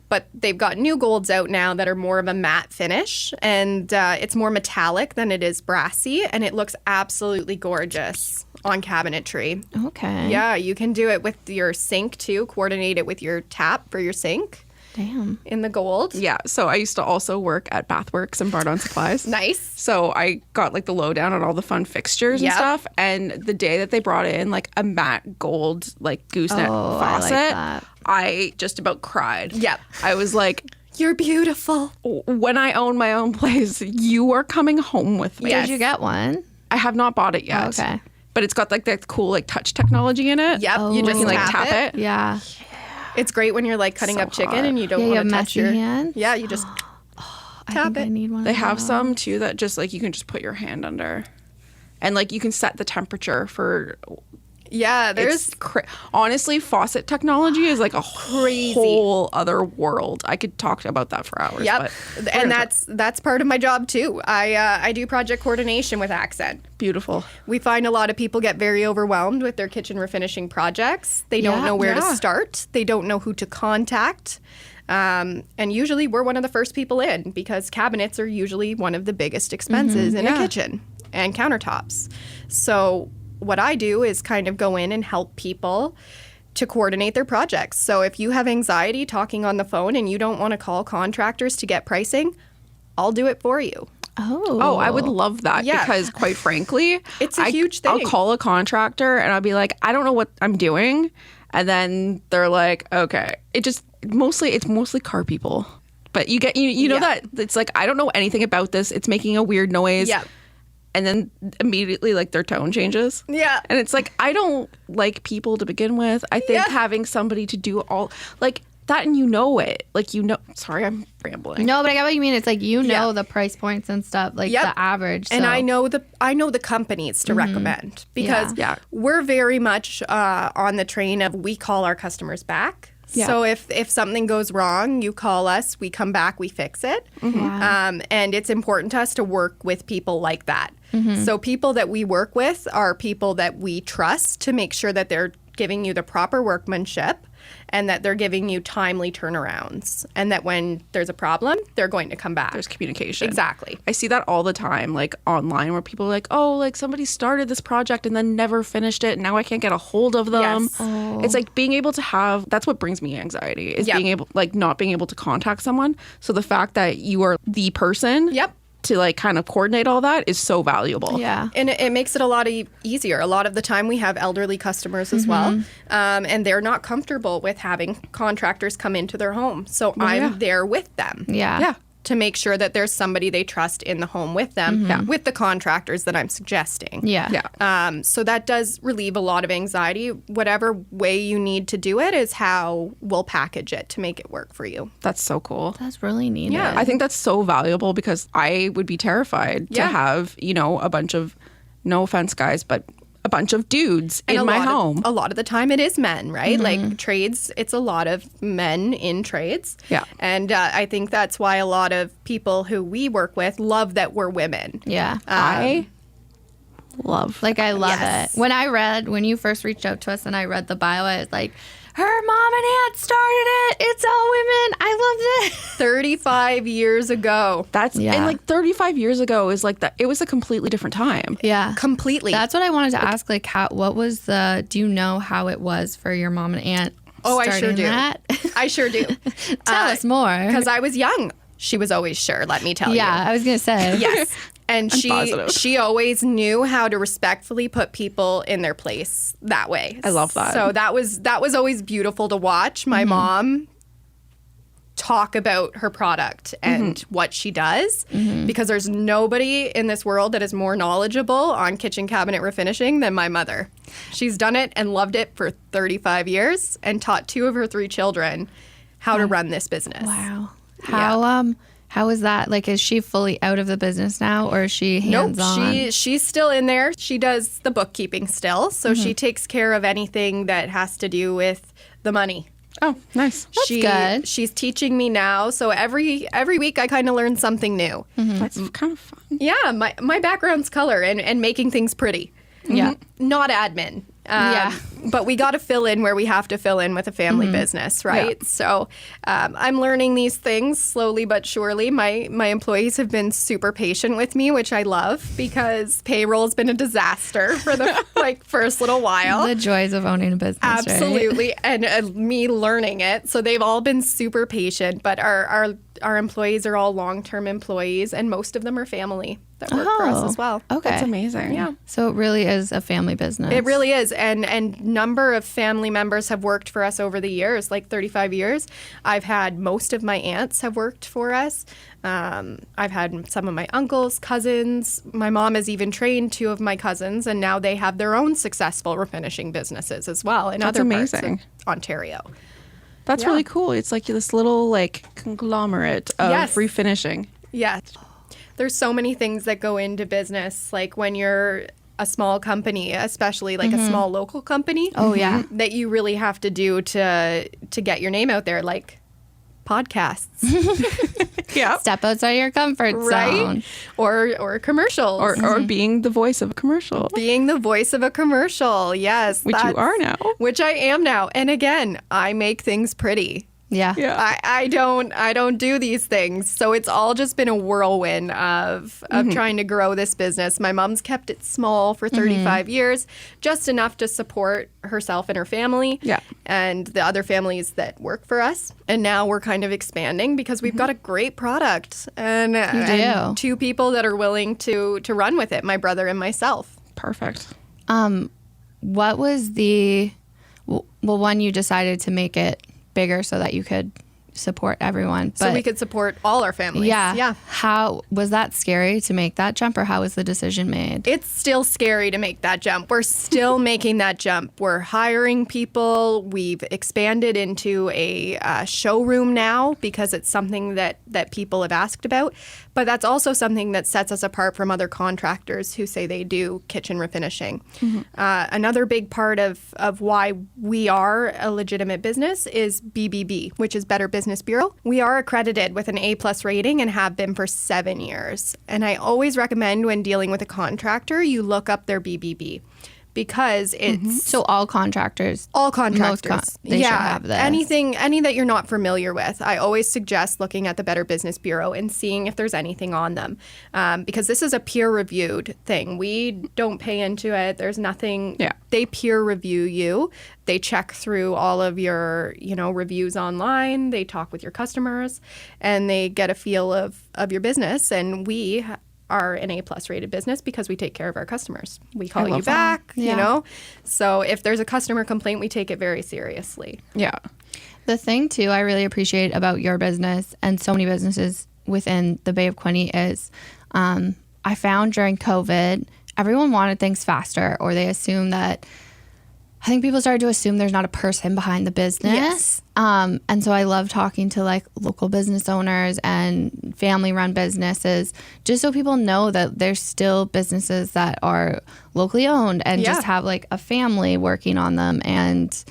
But they've got new golds out now that are more of a matte finish, and it's more metallic than it is brassy, and it looks absolutely gorgeous on cabinetry. Okay. Yeah, you can do it with your sink too, coordinate it with your tap for your sink Damn. in the gold. Yeah, so I used to also work at Bathworks and Bardon Supplies. Nice. So I got like the lowdown on all the fun fixtures Yep. and stuff. And the day that they brought in like a matte gold like gooseneck Oh, I like faucet, that. I just about cried. Yep. I was like, You're beautiful. when I own my own place, you are coming home with me. Yes. Did you get one? I have not bought it yet. Okay. But it's got like that cool like touch technology in it. Yep, Oh. you Where just you can like tap tap it. Yeah. It's great when you're like cutting So up chicken hot. and you don't Yeah, you want have to touch messy your hands? Yeah, you just I tap think I it. need one. They of have those. some too that just like you can just put your hand under. And like you can set the temperature for Yeah, there's it's honestly, faucet technology is like a Crazy. whole other world. I could talk about that for hours. Yep, but we're and gonna that's part of my job too. I do project coordination with Accent. talk. Beautiful. We find a lot of people get very overwhelmed with their kitchen refinishing projects. They don't Yeah, know where to yeah. start. They don't know who to contact. And usually we're one of the first people in because cabinets are usually one of the biggest expenses in a yeah. kitchen and countertops. So what I do is kind of go in and help people to coordinate their projects. So if you have anxiety talking on the phone and you don't want to call contractors to get pricing, I'll do it for you. Oh, I would love that Yeah. because quite frankly, It's a huge I'll thing. call a contractor and I'll be like, I don't know what I'm doing. And then they're like, okay. It's mostly car people. But you know Yeah. that it's like, I don't know anything about this. It's making a weird noise. Yeah. And then immediately like their tone changes. Yeah. And it's like, I don't like people to begin with. I think Yeah. having somebody to do all like that and you know it. Like, you know, sorry, I'm rambling. No, but I get what you mean. It's like you know Yeah. the price points and stuff, like Yep. the average. And so- I know the companies to recommend because Yeah. we're very much on the train of we call our customers back. Yeah. So if something goes wrong, you call us, we come back, we fix it. And it's important to us to work with people like that. So people that we work with are people that we trust to make sure that they're giving you the proper workmanship and that they're giving you timely turnarounds and that when there's a problem, they're going to come back. There's communication. Exactly. I see that all the time, like online, where people are like, oh, like somebody started this project and then never finished it. And now I can't get a hold of them. Yes. It's like being able to have, that's what brings me anxiety, is Yep. being able, like not being able to contact someone. So the fact that you are the person Yep. to like kind of coordinate all that is so valuable. Yeah. And it makes it a lot easier. A lot of the time we have elderly customers as well, and they're not comfortable with having contractors come into their home. So I'm yeah. there with them. Yeah. Yeah. To make sure that there's somebody they trust in the home with them, with the contractors that I'm suggesting. Yeah. Yeah. So that does relieve a lot of anxiety. Whatever way you need to do it is how we'll package it to make it work for you. That's so cool. That's really needed. Yeah. I think that's so valuable because I would be terrified to Yeah. have, you know, a bunch of, no offense, guys, but a bunch of dudes And in my home. A lot of the time it is men, right? Like trades, it's a lot of men in trades. Yeah. And I think that's why a lot of people who we work with love that we're women. Yeah. I love Like, I love Yes. it. When you first reached out to us and I read the bio, I was like, her mom and aunt started it. It's all women. I loved it. 35 years ago. that's Yeah. and like 35 years ago is like that. It was a completely different time. Yeah. Completely. That's what I wanted to ask. Like, do you know how it was for your mom and aunt? Oh, I sure starting do. That? I sure do. Tell us more. Because I was young. She was always sure, let me tell you. Yeah, I was going to say. Yes. And positive. she always knew how to respectfully put people in their place that way. I love that. So that was always beautiful to watch my mom talk about her product and what she does, because there's nobody in this world that is more knowledgeable on kitchen cabinet refinishing than my mother. She's done it and loved it for 35 years and taught 2 of her 3 children how to run this business. Wow. How is that? Like, is she fully out of the business now, or is she Nope, hands-on? she's still in there. She does the bookkeeping still, so she takes care of anything that has to do with the money. Oh, nice. good. She's teaching me now, so every week I kind of learn something new. That's kind of fun. Yeah, my background's color and making things pretty. Yeah. Not admin. Yeah. But we got to fill in where we have to fill in with a family business, right? Yeah. So I'm learning these things slowly but surely. My employees have been super patient with me, which I love, because payroll's been a disaster for the first little while. The joys of owning a business. Right? Absolutely. And me learning it. So they've all been super patient, but our employees are all long-term employees, and most of them are family that work for us as well. Okay. That's amazing. Yeah. So it really is a family business. It really is. And number of family members have worked for us over the years, like 35 years. I've had most of my aunts have worked for us. I've had some of my uncles, cousins. My mom has even trained 2 of my cousins, and now they have their own successful refinishing businesses as well in That's other parts amazing. of Ontario. That's really cool. It's like this little conglomerate of Yes. refinishing. Yeah. There's so many things that go into business, like when you're a small company, especially like a small local company. Oh, yeah. That you really have to do to get your name out there, like podcasts, Yeah. Step outside your comfort right? zone. Or commercials. Or being the voice of a commercial. being the voice of a commercial. Yes. Which you that's- are now. Which I am now. And again, I make things pretty. Yeah. Yeah. I don't do these things. So it's all just been a whirlwind of trying to grow this business. My mom's kept it small for 35 years, just enough to support herself and her family. Yeah. And the other families that work for us. And now we're kind of expanding because we've got a great product and, and 2 people that are willing to run with it, my brother and myself. Perfect. What was one, you decided to make it bigger so that you could support everyone. So we could support all our families. Yeah. Yeah. How was that scary to make that jump, or how was the decision made? It's still scary to make that jump. We're still making that jump. We're hiring people. We've expanded into a showroom now because it's something that people have asked about. But that's also something that sets us apart from other contractors who say they do kitchen refinishing. Another big part of why we are a legitimate business is BBB, which is Better Business Bureau. We are accredited with an A+ rating and have been for 7 years. And I always recommend when dealing with a contractor, you look up their BBB. Because it's So all contractors. all contractors. They should have this. Any that you're not familiar with. I always suggest looking at the Better Business Bureau and seeing if there's anything on them, because this is a peer-reviewed thing. We don't pay into it. There's nothing. Yeah. They peer review you. They check through all of your reviews online. They talk with your customers, and they get a feel of your business. And we are an A+ rated business because we take care of our customers. We call you love that. back, Yeah. So if there's a customer complaint, we take it very seriously. Yeah. The thing, too, I really appreciate about your business and so many businesses within the Bay of Quinte is I found during COVID, everyone wanted things faster, or they assumed that I think people started to assume there's not a person behind the business. Yes. And so I love talking to like local business owners and family run businesses, just so people know that there's still businesses that are locally owned and just have like a family working on them and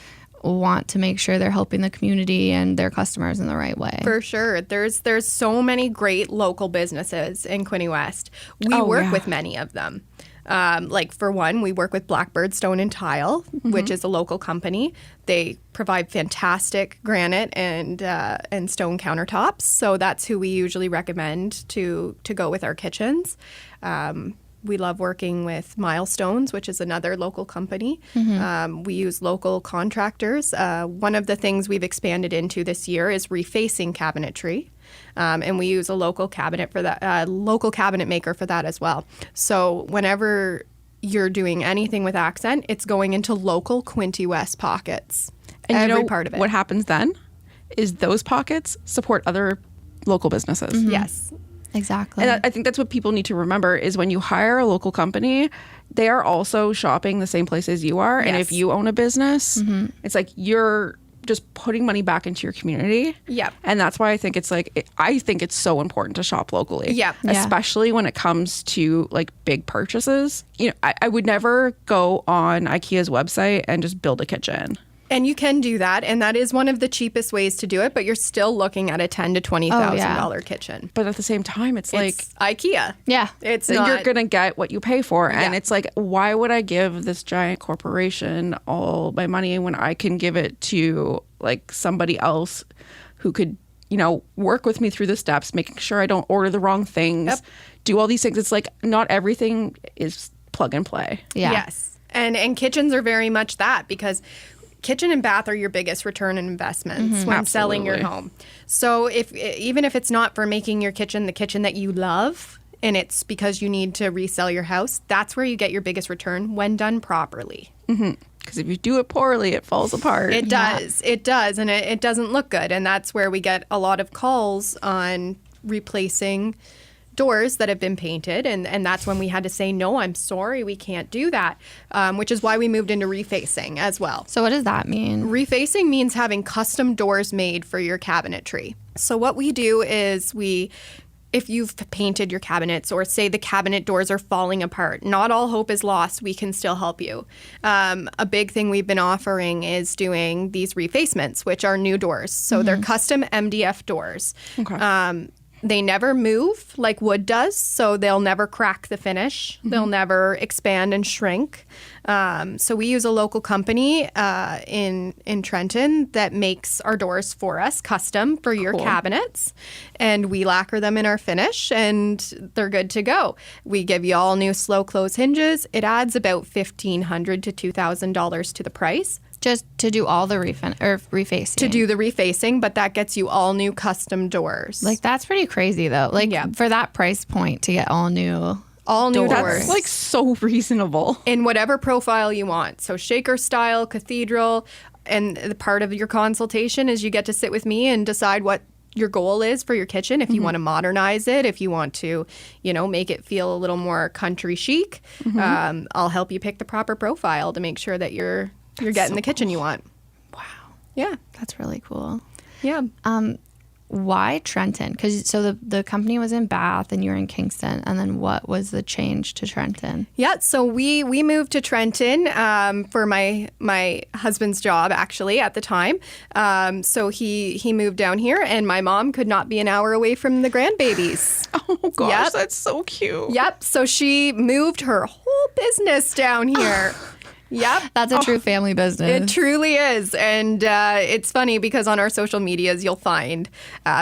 want to make sure they're helping the community and their customers in the right way. For sure. There's so many great local businesses in Quinte West. We work with many of them. Like for one, we work with Blackbird Stone and Tile, which is a local company. They provide fantastic granite and stone countertops. So that's who we usually recommend to go with our kitchens. We love working with Milestones, which is another local company. We use local contractors. One of the things we've expanded into this year is refacing cabinetry. And we use a local cabinet for that, local cabinet maker for that as well. So whenever you're doing anything with Accent, it's going into local Quinte West pockets. And every part of it. What happens then is those pockets support other local businesses. Yes. Exactly. And I think that's what people need to remember is when you hire a local company, they are also shopping the same places you are. And if you own a business, it's like you're just putting money back into your community. Yep. And that's why I think it's like, I think it's so important to shop locally. Yep. Especially when it comes to like big purchases. You know, I would never go on IKEA's website and just build a kitchen. And you can do that, and that is one of the cheapest ways to do it. But you're still looking at a $10,000 to $20,000 kitchen. But at the same time, it's like IKEA. Yeah, it's you're not. gonna get what you pay for, and Yeah. it's like, why would I give this giant corporation all my money when I can give it to like somebody else who could, you know, work with me through the steps, making sure I don't order the wrong things, do all these things. It's like not everything is plug and play. Yeah. Yes, and kitchens are very much that because kitchen and bath are your biggest return on investments when selling your home. So even if it's not for making your kitchen the kitchen that you love and it's because you need to resell your house, that's where you get your biggest return when done properly. Because if you do it poorly, it falls apart. It does. It does. And it doesn't look good. And that's where we get a lot of calls on replacing doors that have been painted, and that's when we had to say, no, I'm sorry, we can't do that, which is why we moved into refacing as well. So what does that mean? Refacing means having custom doors made for your cabinetry. So what we do is if you've painted your cabinets or say the cabinet doors are falling apart, not all hope is lost. We can still help you. A big thing we've been offering is doing these refacements, which are new doors. So they're custom MDF doors. Okay. They never move like wood does, so they'll never crack the finish. They'll never expand and shrink. So we use a local company in Trenton that makes our doors for us, custom for your cabinets. And we lacquer them in our finish, and they're good to go. We give you all new slow close hinges. It adds about $1,500 to $2,000 to the price. Just to do all the refacing. To do the refacing, but that gets you all new custom doors. Like, that's pretty crazy, though. Like, for that price point to get all new doors. That's like so reasonable. In whatever profile you want. So shaker style, cathedral, and the part of your consultation is you get to sit with me and decide what your goal is for your kitchen. If you want to modernize it, if you want to, you know, make it feel a little more country chic, I'll help you pick the proper profile to make sure that you're getting the kitchen you want. Wow. Yeah. That's really cool. Yeah. Why Trenton? Because so the company was in Bath and you were in Kingston, and then what was the change to Trenton? Yeah, so we moved to Trenton for my husband's job actually at the time. So he moved down here, and my mom could not be an hour away from the grandbabies. Oh gosh, Yep. that's so cute. Yep. So she moved her whole business down here. Yep. That's a true family business. It truly is. And it's funny because on our social medias, you'll find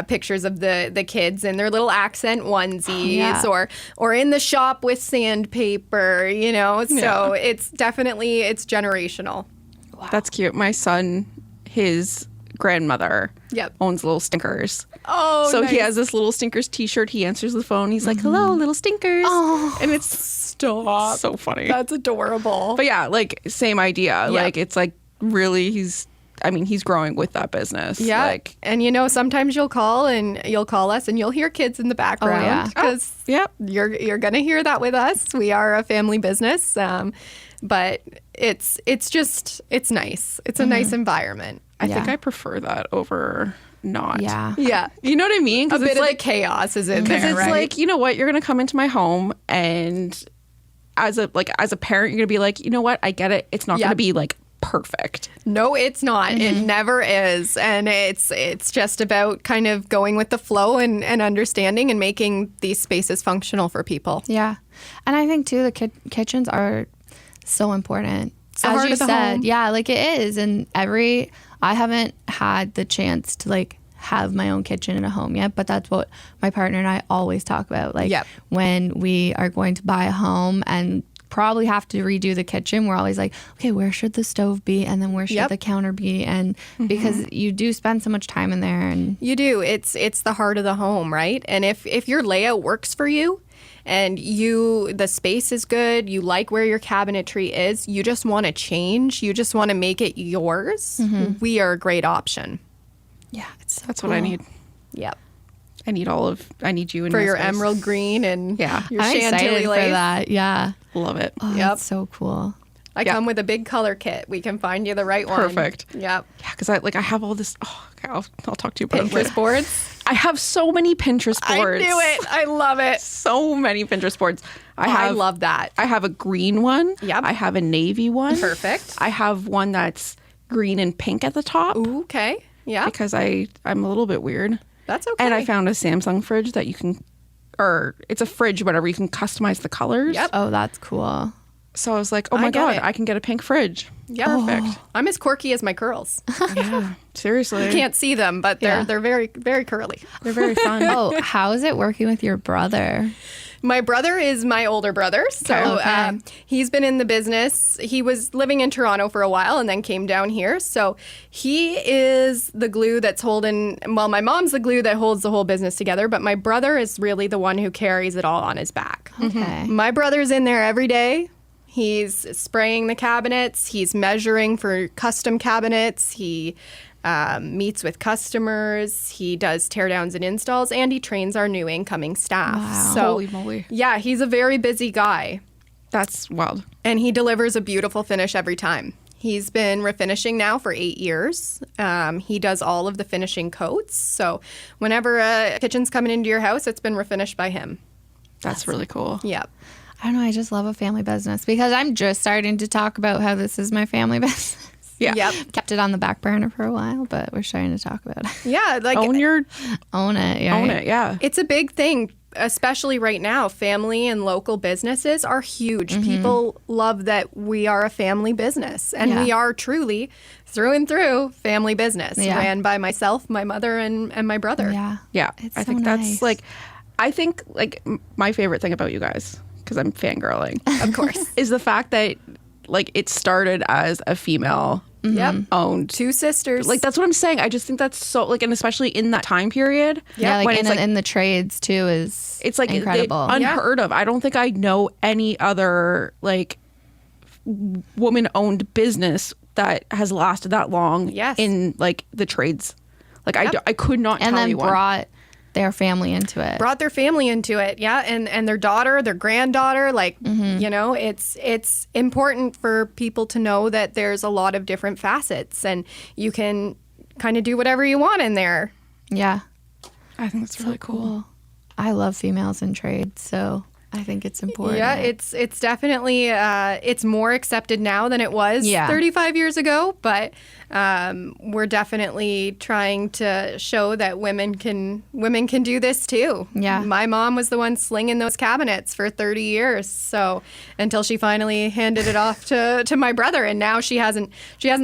pictures of the kids in their little accent onesies or in the shop with sandpaper, you know. So it's definitely, it's generational. Wow. That's cute. My son, his grandmother owns Little Stinkers. Oh, so nice. he has this Little Stinkers t-shirt. He answers the phone. He's like, hello, Little Stinkers. Oh, and it's so funny. That's adorable. But yeah, like same idea. Like it's like really he's growing with that business. Yeah. Like, and you know, sometimes you'll call us and you'll hear kids in the background because you're going to hear that with us. We are a family business. But it's nice. It's a nice environment. I think I prefer that over not. Yeah. Yeah. You know what I mean? A bit it's of like the chaos is in because there, it's right? like, you know what, you're gonna come into my home, and as a parent, you're gonna be like, you know what, I get it. It's not Yeah. gonna be like perfect. No, it's not. It never is. And it's just about kind of going with the flow and understanding and making these spaces functional for people. Yeah. And I think too, the kitchens are so important. So As heart you of the said, home. yeah, like it is. And I haven't had the chance to like have my own kitchen in a home yet, but that's what my partner and I always talk about. Like Yep. when we are going to buy a home and probably have to redo the kitchen, we're always like, okay, where should the stove be? And then where should Yep. the counter be? And because you do spend so much time in there, and You do. It's the heart of the home, right? And if your layout works for you and the space is good, you like where your cabinetry is, you just want to change, you just want to make it yours, we are a great option. yeah, it's so That's what I need. Yep. I need you in For my your space. emerald green and Yeah. your I'm excited chantilly for lace. that. Yeah. Love it. Oh, Yep. that's so cool. I Yep. come with a big color kit. We can find you the right one. Perfect. Yep. Yeah, because I have all this. Oh, okay, I'll talk to you about it Pinterest later. boards. I have so many Pinterest boards. I knew it. I love it. So many Pinterest boards. I love that. I have a green one. Yep. I have a navy one. Perfect. I have one that's green and pink at the top Ooh, okay. Yeah. because I'm a little bit weird. That's okay. And I found a Samsung fridge that you can, or it's a fridge, whatever, you can customize the colors. Yep. Oh, that's cool. So I was like, oh I my get God, it. I can get a pink fridge. Yep. Perfect. I'm as quirky as my curls. Yeah, seriously. You can't see them, but they're Yeah. very, very curly. They're very fun. Oh, how is it working with your brother? My brother is my older brother. So Okay. he's been in the business. He was living in Toronto for a while and then came down here. So he is the glue that's holding, well, my mom's the glue that holds the whole business together, but my brother is really the one who carries it all on his back. Okay. My brother's in there every day. He's spraying the cabinets. He's measuring for custom cabinets. He meets with customers. He does teardowns and installs, and he trains our new incoming staff. Wow. So, Holy moly. yeah, he's a very busy guy, That's wild. and he delivers a beautiful finish every time. He's been refinishing now for 8 years. He does all of the finishing coats. So whenever a kitchen's coming into your house, it's been refinished by him. That's really cool. Yep. I don't know. I just love a family business because I'm just starting to talk about how this is my family business. Yeah. Yep. Kept it on the back burner for a while, but we're starting to talk about it. Yeah, like Own Own it. Yeah. it. Yeah. it's a big thing, especially right now. Family and local businesses are huge. Mm-hmm. People love that we are a family business, and Yeah. we are truly through and through family business, Yeah. ran by myself, my mother, and my brother. Yeah. Yeah. It's I so think nice. that's like, I think like my favorite thing about you guys, because I'm fangirling, Of course. is the fact that like it started as a female Yep. owned. Two sisters. Like that's what I'm saying. I just think that's so like, and especially in that time period. Yeah, like when in, it's like in the trades too is it's like incredible. unheard of. I don't think I know any other like woman-owned business that has lasted that long. Yes. In like the trades, like Yep. I could not and tell then you one. brought their family into it. brought their family into it, yeah, and their daughter, their granddaughter, like you know, it's important for people to know that there's a lot of different facets, and you can kind of do whatever you want in there. Yeah. I think that's really cool. I love females in trade, so I think it's important. Yeah, it's definitely it's more accepted now than it was Yeah. 35 years ago, but we're definitely trying to show that women can do this too. Yeah. My mom was the one slinging those cabinets for 30 years, so until she finally handed it off to my brother, and now she hasn't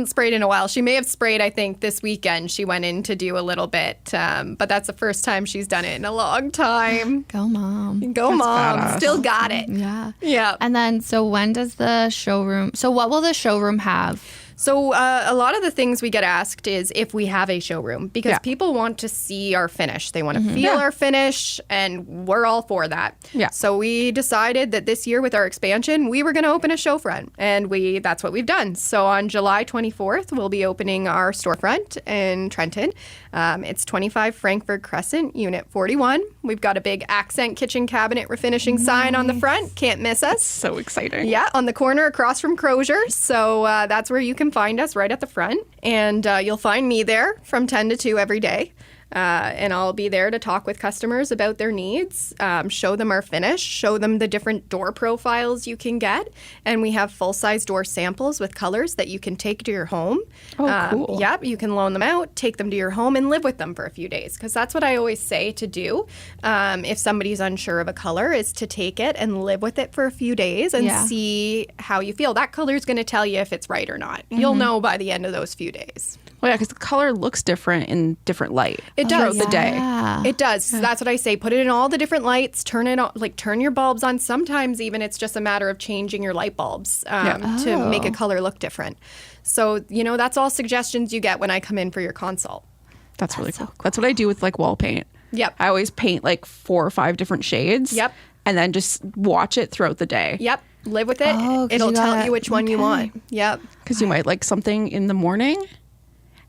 sprayed in a while. She may have sprayed, I think, this weekend. She went in to do a little bit, but that's the first time she's done it in a long time. Go mom. Go, mom! badass. Still got it. Yeah. Yeah. And then, so when does the showroom? So what will the showroom have? So a lot of the things we get asked is if we have a showroom, because Yeah. people want to see our finish. They want to feel our finish, and we're all for that. Yeah. So we decided that this year with our expansion, we were going to open a showfront, and that's what we've done. So on July 24th, we'll be opening our storefront in Trenton. It's 25 Frankford Cres, Unit 41. We've got a big Accent Kitchen Cabinet Refinishing sign on the front. Can't miss us. So exciting. Yeah, on the corner across from Crozier's. So that's where you can find us, right at the front. And you'll find me there from 10 to 2 every day. And I'll be there to talk with customers about their needs, show them our finish, show them the different door profiles you can get. And we have full-size door samples with colors that you can take to your home. Oh, cool. Yep, you can loan them out, take them to your home, and live with them for a few days. Because that's what I always say to do if somebody's unsure of a color, is to take it and live with it for a few days and see how you feel. That color is going to tell you if it's right or not. You'll know by the end of those few days. Well, yeah, because the color looks different in different light. It does. Throughout the day. Yeah. It does. That's what I say. Put it in all the different lights. Turn it on, turn your bulbs on. Sometimes even it's just a matter of changing your light bulbs to make a color look different. So, that's all suggestions you get when I come in for your consult. That's really so cool. That's what I do with like wall paint. Yep. I always paint like 4 or 5 different shades. Yep. And then just watch it throughout the day. Yep. Live with it. Oh, 'cause It'll you tell gotta- you which one you okay. want. Yep. Because you might like something in the morning,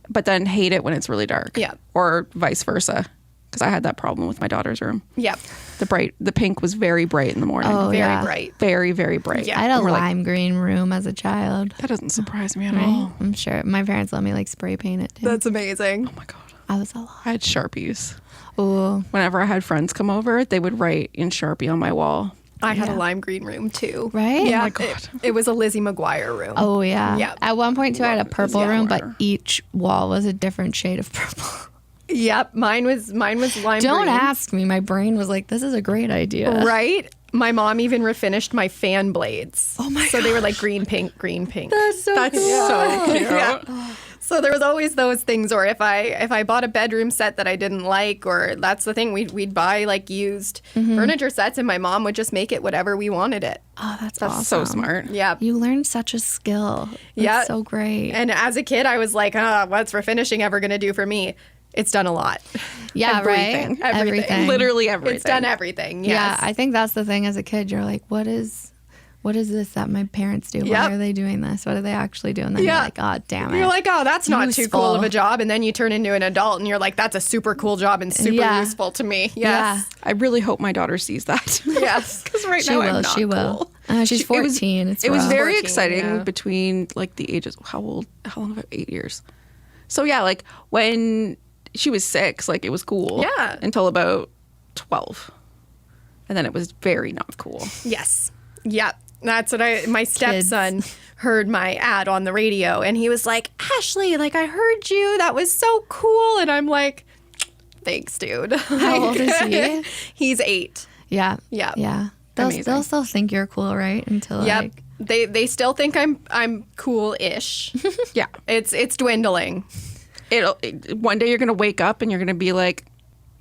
but then hate it when it's really dark. Yeah. Or vice versa. Because I had that problem with my daughter's room. Yep. The pink was very bright in the morning. Oh, Very yeah. bright. Very, very bright. Yeah. I had a And we're like, lime green room as a child. that doesn't surprise me at Right? all. I'm sure my parents let me like spray paint it too. That's amazing. Oh my God. I was a lot. I had Sharpies. Oh, Whenever I had friends come over, they would write in Sharpie on my wall. I had a lime green room too. right? Yeah. my God. It was a Lizzie McGuire room. Oh yeah. Yeah. At one point too, I had a Love it. purple Yeah, room, but whatever. each wall was a different shade of purple. Yep. Mine was lime Don't green. ask me. My brain was like, "This is a great idea." Right? My mom even refinished my fan blades. Oh my! So they were like green, pink, green, pink. That's so That's cute. so cute. Yeah. So there was always those things, or if I bought a bedroom set that I didn't like, or that's the thing, we'd buy like used furniture sets, and my mom would just make it whatever we wanted it. Oh, that's So awesome. smart. Yeah. You learned such a skill. That's Yeah. so great. And as a kid, I was like, what's refinishing ever going to do for me? It's done a lot. yeah, everything. right. Everything. Literally everything. It's done everything. Yes. Yeah, I think that's the thing. As a kid, you're like, "What is this that my parents do? Yep. Why are they doing this? What are they actually doing?" Then Yeah. you're like, "Oh, damn it!" You're like, oh, that's not too cool Useful. of a job. And then you turn into an adult and you're like, that's a super cool job and super Yeah. useful to me. yeah, Yes. I really hope my daughter sees that. Yes. Because right she now will. I'm not She will. cool. She's It was- 14. It was rough. very 14, exciting yeah. between like the ages. How long have I? 8 years. So yeah, like when she was 6, like it was cool. Yeah. Until about 12, and then it was very not cool. Yes. Yep. That's what my stepson heard my ad on the radio and he was like, Ashely, like I heard you. That was so cool. And I'm like, thanks, dude. How old is he? He's 8. Yeah, Yeah. yeah. Amazing. They'll still think you're cool, right? Until Yep. like, They still think I'm cool-ish. Yeah. It's dwindling. One day you're gonna wake up and you're gonna be like,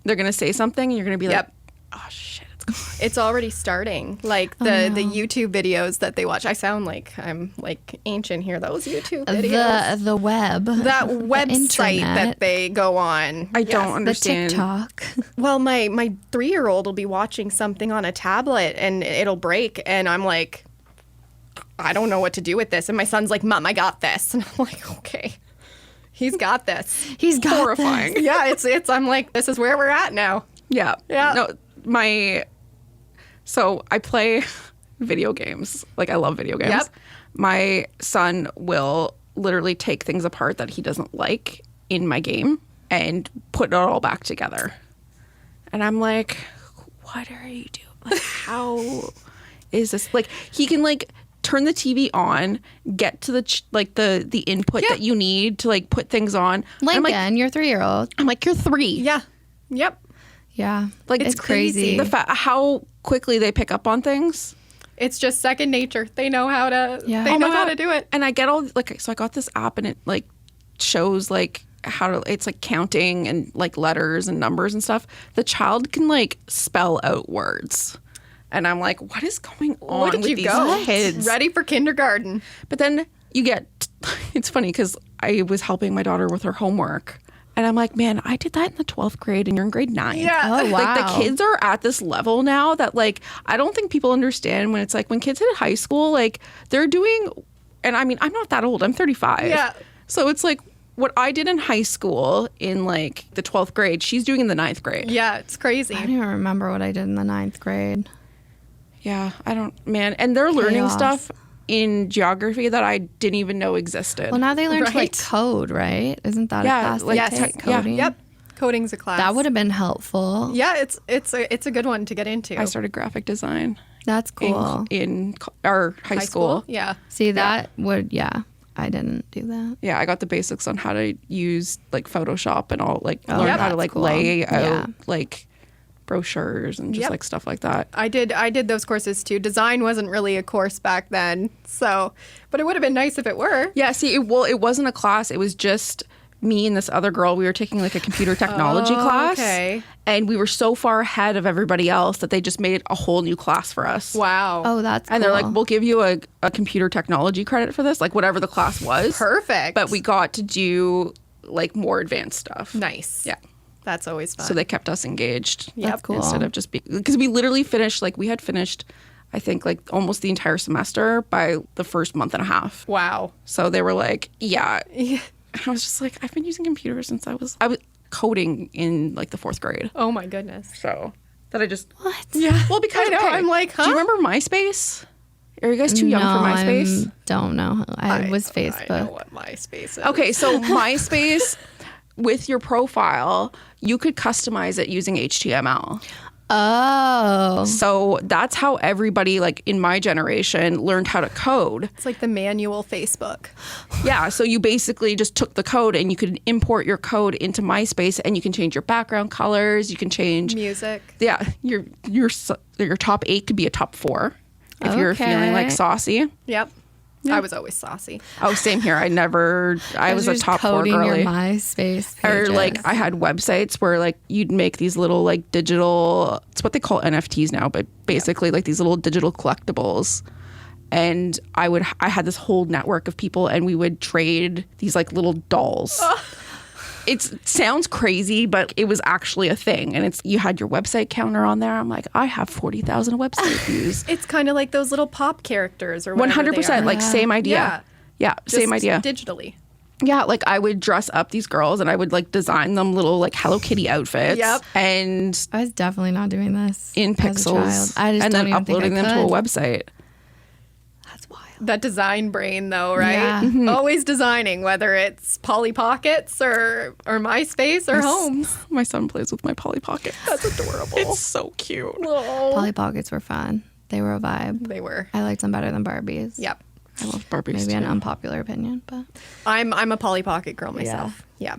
they're gonna say something and you're gonna be Yep. like, oh shit, it's gone. It's already starting. Like the YouTube videos that they watch. I sound like I'm like ancient here. Those YouTube videos. the web, That the website that internet, they go on. I don't the understand. TikTok. Well, my 3-year-old will be watching something on a tablet and it'll break, and I'm like, I don't know what to do with this. And my son's like, Mom, I got this, and I'm like, okay, he's got this. He's got Horrifying. Yeah, it's. I'm like, this is where we're at now. Yeah. Yeah. No, so I play video games. Like I love video games. Yep. My son will literally take things apart that he doesn't like in my game and put it all back together. And I'm like, what are you doing? Like, how is this? Like, he can like turn the TV on, get to the input Yeah. that you need to like put things on. And Lincoln, your 3-year-old. I'm like, you're 3. Yeah. Yep. Yeah, Like, it's it's crazy. The how quickly they pick up on things. It's just second nature. They know how to. Yeah. They Oh know my how God. to do it. And I get all like, so I got this app and it like shows like how to, it's like counting and like letters and numbers and stuff. The child can like spell out words. And I'm like, what is going on Look at with you these go. kids? Ready for kindergarten. But then you get, it's funny because I was helping my daughter with her homework. And I'm like, man, I did that in the 12th grade and you're in grade 9. Yeah. Oh, wow. Like the kids are at this level now that like, I don't think people understand when it's like when kids hit high school, like they're doing, and I mean, I'm not that old. I'm 35. Yeah. So it's like what I did in high school in like the 12th grade, she's doing in the 9th grade. Yeah, it's crazy. I don't even remember what I did in the 9th grade. Yeah, I don't, man. And they're learning Chaos. stuff in geography that I didn't even know existed. Well, now they learn to like Right. code, right? Isn't that Yeah, a class? like they Yes. take, yeah. coding? Yep. Coding's a class. That would have been helpful. Yeah, it's a good one to get into. I started graphic design That's cool. in our high school. Yeah. See, that would, I didn't do that. Yeah, I got the basics on how to use like Photoshop and all, like Oh, learn yeah, how to that's like cool. lay out Yeah. like brochures and just Yep. like stuff like that. I did those courses too. Design wasn't really a course back then, so but it would have been nice if it were. Yeah, see, it wasn't a class. It was just me and this other girl. We were taking like a computer technology class. okay. And we were so far ahead of everybody else that they just made a whole new class for us. Wow. Oh, that's And they're like, cool. we'll give you a computer technology credit for this, like whatever the class was. Perfect. But we got to do like more advanced stuff. nice. Yeah. That's always fun. So they kept us engaged. That's cool. Instead of just being, because we literally finished, like we had finished, I think like almost the entire semester by the first month and a half. Wow. So they were like, yeah. And I was just like, I've been using computers since I was coding in like the 4th grade. Oh my goodness. So that I just, What? Yeah. well, because I know. okay, I'm like, huh? do you remember MySpace? Are you guys too young for MySpace? Don't know. I was I know Facebook. what MySpace is. Okay, so MySpace with your profile, you could customize it using HTML. Oh. So that's how everybody like in my generation learned how to code. It's like the manual Facebook. Yeah, so you basically just took the code and you could import your code into MySpace and you can change your background colors, you can change Music. yeah, your top 8 could be a top 4 if you're feeling like Okay. saucy. Yep. I was always saucy. Oh, same here. I was a just top 4 coding girly. your MySpace Or pages. like I had websites where like you'd make these little like digital, it's what they call NFTs now, but basically like these little digital collectibles. And I had this whole network of people and we would trade these like little dolls. It sounds crazy, but it was actually a thing. And you had your website counter on there. I'm like, I have 40,000 website views. It's kind of like those little pop characters or whatever 100%, they are. like same idea. Yeah, same Just idea. digitally. Yeah, like I would dress up these girls and I would like design them little like Hello Kitty outfits. Yep. And I was definitely not doing this in as a child. pixels I just and don't then even think uploading I them to a could. website. That's wild. That design brain, though, right? Yeah. Mm-hmm. Always designing, whether it's Polly Pockets or MySpace or Homes. My son plays with my Polly Pocket. That's adorable. It's so cute. Oh, Polly Pockets were fun. They were a vibe. they were. I liked them better than Barbies. Yep. I love Barbies Maybe too. an unpopular opinion, but I'm a Polly Pocket girl myself. Yeah.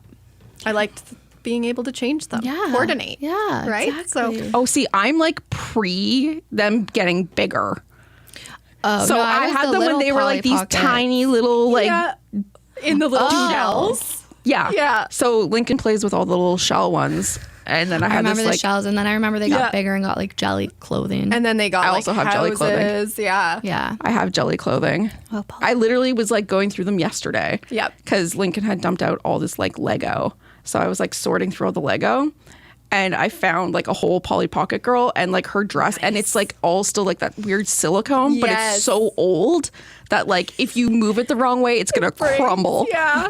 I liked being able to change them. yeah. Coordinate. Yeah. Right? Exactly. So- Oh, see, I'm like pre them getting bigger. Oh, So no, I was had the them when little they were Polly like these Pockets. tiny little like yeah. In the little Oh. shells. yeah. Yeah. So Lincoln plays with all the little shell ones. And then I I had remember this the like shells, and then I remember they got Yeah. bigger and got like jelly clothing. And then they got I like also have jelly clothing. houses. Yeah. yeah. I have jelly clothing. Oh, Polly. I literally was like going through them yesterday. Yep. Because Lincoln had dumped out all this like Lego. So I was like sorting through all the Lego and I found like a whole Polly Pocket girl and like her dress. And it's like all still like that weird silicone, but Yes. it's so old that like if you move it the wrong way, it's going to crumble. Yeah.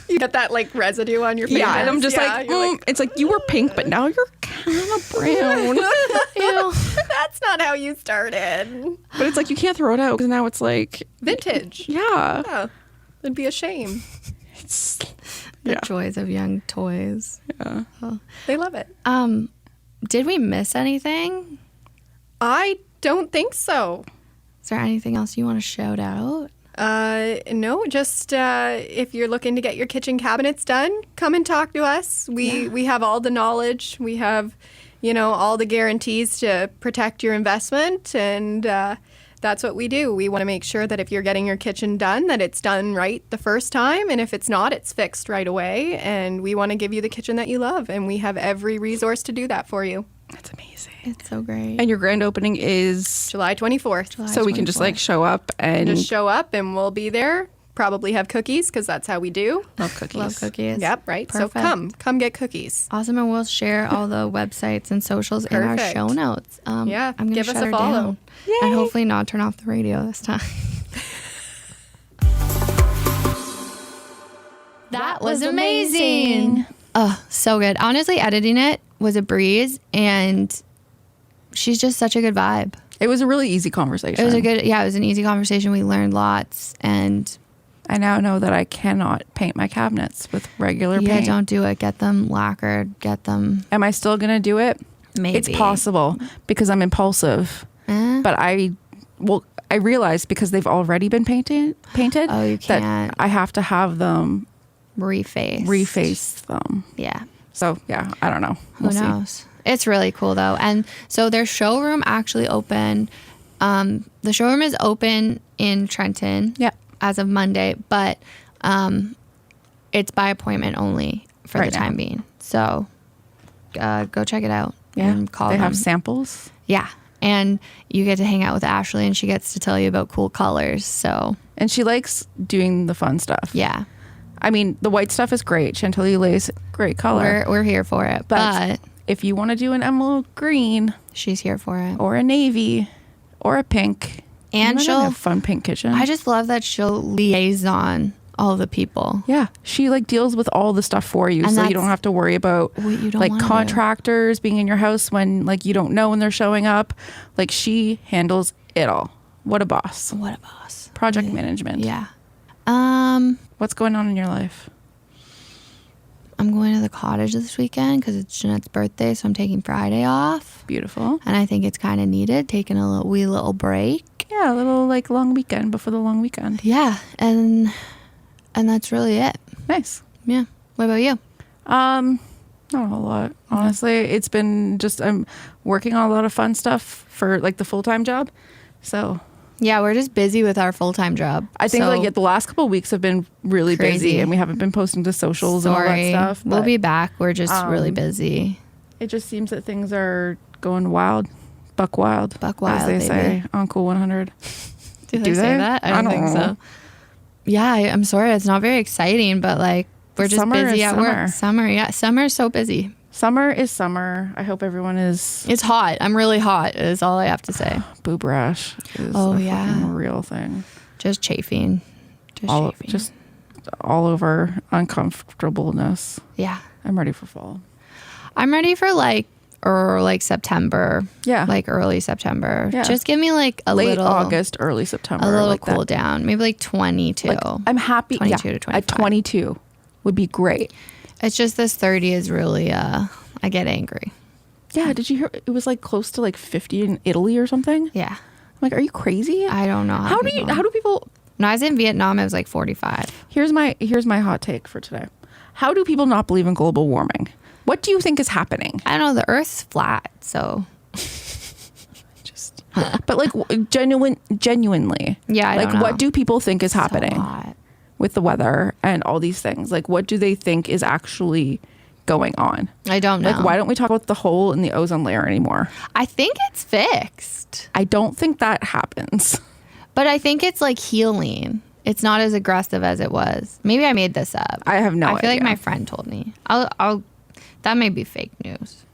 You get that like residue on your face. Yeah, and I'm just like, you're it's like you were pink, but now you're kind of brown. Ew. that's not how you started. But it's like you can't throw it out because now it's like, Vintage. yeah. Yeah. It'd be a shame. It's, The yeah. joys of young toys. Yeah. They love it. Did we miss anything? I don't think so. Is there anything else you want to shout out? No, just if you're looking to get your kitchen cabinets done, come and talk to us. We have all the knowledge. We have, all the guarantees to protect your investment, and that's what we do. We want to make sure that if you're getting your kitchen done, that it's done right the first time, and if it's not, it's fixed right away. And we want to give you the kitchen that you love, and we have every resource to do that for you. That's amazing. It's so great. And your grand opening is July 24th. so we can just like show up and Just show up and we'll be there Probably have cookies because that's how we do. Love cookies. Love cookies. Yep, right. Perfect. So come get cookies. Awesome, and we'll share all the websites and socials in our Perfect. show notes. Yeah, I'm gonna give us shut a her follow. down. Yay. And hopefully not turn off the radio this time. That was amazing. Oh, so good. Honestly, editing it was a breeze, and she's just such a good vibe. It was a really easy conversation. It was it was an easy conversation. We learned lots, and I now know that I cannot paint my cabinets with regular paint. don't do it. Get them lacquered. Get them. Am I still going to do it? Maybe. It's possible because I'm impulsive. But I realized because they've already been painted. Oh, you that can't. I have to have them reface them. Yeah. So yeah, I don't know. Who knows? It's really cool though. And so their showroom actually opened. The showroom is open in Trenton. Yeah. As of Monday, but it's by appointment only for Right the time now. being. So go check it out. Yeah. And call they them. have samples. Yeah. And you get to hang out with Ashely, and she gets to tell you about cool colors. So And she likes doing the fun stuff. yeah, I mean, the white stuff is great. Chantilly lace, great color. we're here for it. But if you want to do an emerald green she's here for it. or a navy or a pink, And you might she'll- have a fun pink kitchen. I just love that she'll liaison all the people. Yeah, she like deals with all the stuff for you, And so you that's don't have to worry about what you don't like wanna do. contractors being in your house when like you don't know when they're showing up. Like she handles it all. What a boss! What a boss. Project management. Yeah. What's going on in your life? I'm going to the cottage this weekend because it's Jeanette's birthday, so I'm taking Friday off. Beautiful. And I think it's kind of needed, taking a wee little break. Yeah, a little like long weekend before the long weekend. Yeah, and that's really it. Nice. Yeah. What about you? Not a whole lot. Honestly, it's been just I'm working on a lot of fun stuff for like the full-time job. So Yeah, we're just busy with our full-time job. I think So, like the last couple of weeks have been really Crazy. busy, and we haven't been posting to socials and all that sorry. stuff. We'll but be back. We're just really busy. It just seems that things are going wild, buck wild, Buck wild, as they baby. say on Cool 100. Do Do say they? that? I don't think know. so. Yeah, I'm sorry. It's not very exciting, but like we're just Summer busy is at summer. work. Summer, yeah. Summer is so busy. Summer is summer. I hope everyone is It's hot. I'm really hot is all I have to say. boob rash is Oh, a yeah. fucking real thing. Just chafing. Just all over uncomfortableness. yeah. I'm ready for fall. I'm ready for like September. Yeah. Like early September. Yeah. Just give me like a Late little August, early September. a little like cool that. down. Maybe like 22. Like, I'm happy. 22 yeah, to 25. At 22 would be great. It's just this 30 is really I get angry. Yeah. Did you hear? It was like close to like 50 in Italy or something. Yeah. I'm like, are you crazy? I don't know. How do people? When I was in Vietnam, it was like 45. Here's my hot take for today. How do people not believe in global warming? What do you think is happening? I don't know. The Earth's flat, so Just, but like genuinely. Yeah, I like don't know. what do people think is so happening hot. with the weather and all these things? Like what do they think is actually going on? I don't know. Like why don't we talk about the hole in the ozone layer anymore? I think it's fixed, I don't think that happens. but I think it's like healing. It's not as aggressive as it was. Maybe I made this up. I have no I feel like idea. my friend told me. I'll. That may be fake news.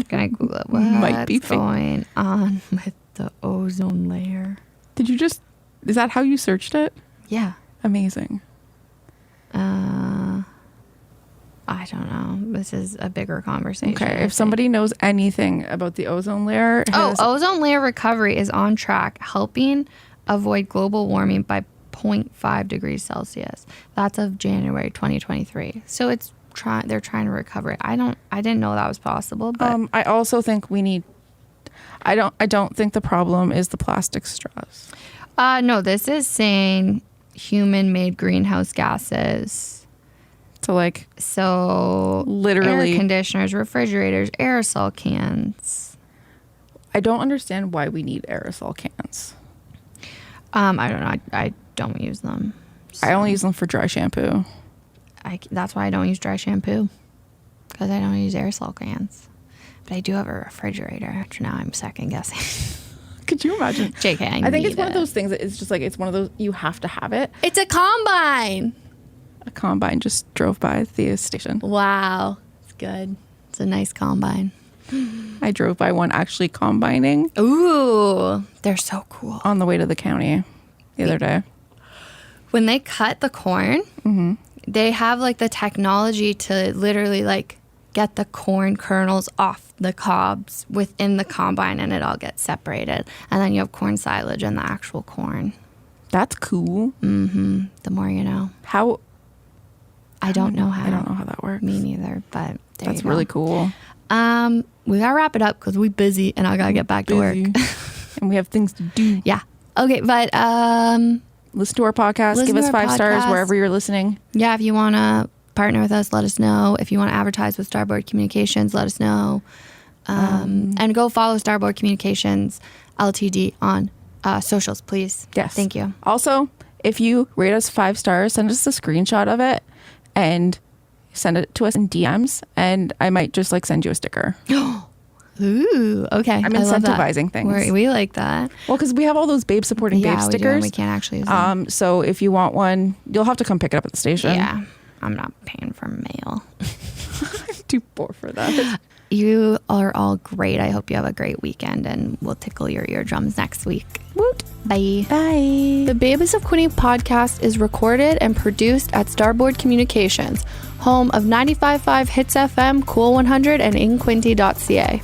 Can I Google it? Might be What's fake. going on with the ozone layer? Did you just? Is that how you searched it? Yeah. Amazing. I don't know. This is a bigger conversation. Okay, I if think. somebody knows anything about the ozone layer, hit us- Ozone layer recovery is on track, helping avoid global warming by 0.5 degrees Celsius. That's of January 2023. So it's they're trying to recover it. I didn't know that was possible, but I also think we need. I don't think the problem is the plastic straws. no, this is saying human-made greenhouse gases. So like So Literally- air conditioners, refrigerators, aerosol cans. I don't understand why we need aerosol cans. I don't know. I don't use them. I only use them for dry shampoo. That's why I don't use dry shampoo, because I don't use aerosol cans. But I do have a refrigerator, which now I'm second guessing. Could you imagine? JK, I think it's one of those things that it's just like, it's one of those, you have to have it. It's a combine. A combine just drove by the station. Wow. It's good. It's a nice combine. I drove by one actually combining. Ooh, they're so cool. On the way to the county the other day. When they cut the corn, they have like the technology to literally like get the corn kernels off the cobs within the combine, and it all gets separated. And then you have corn silage and the actual corn. That's cool. The more you know. How? I don't know how. I don't know how that works. Me neither, but That's really cool. We gotta wrap it up because we're busy and I gotta get back to work. And we have things to do. Yeah. Okay, but listen to our podcast. Listen Give us to our 5 stars podcast. wherever you're listening. yeah, if you wanna partner with us, let us know. If you want to advertise with Starboard Communications, let us know. And go follow Starboard Communications Ltd on socials, please. Yes. Thank you. Also, if you rate us 5 stars, send us a screenshot of it and send it to us in DMs, and I might just like send you a sticker. Ooh, okay. I'm I love that. incentivizing things. We like that. Well, because we have all those babe supporting babe We do, stickers. and we can't actually use them. So if you want one, you'll have to come pick it up at the station. Yeah, I'm not paying for mail. I'm too poor for that. You are all great. I hope you have a great weekend, and we'll tickle your eardrums next week. Woot. Bye. Bye. The Babies of Quinte podcast is recorded and produced at Starboard Communications, home of 95.5 Hits FM, Cool 100, and InQuinte.ca.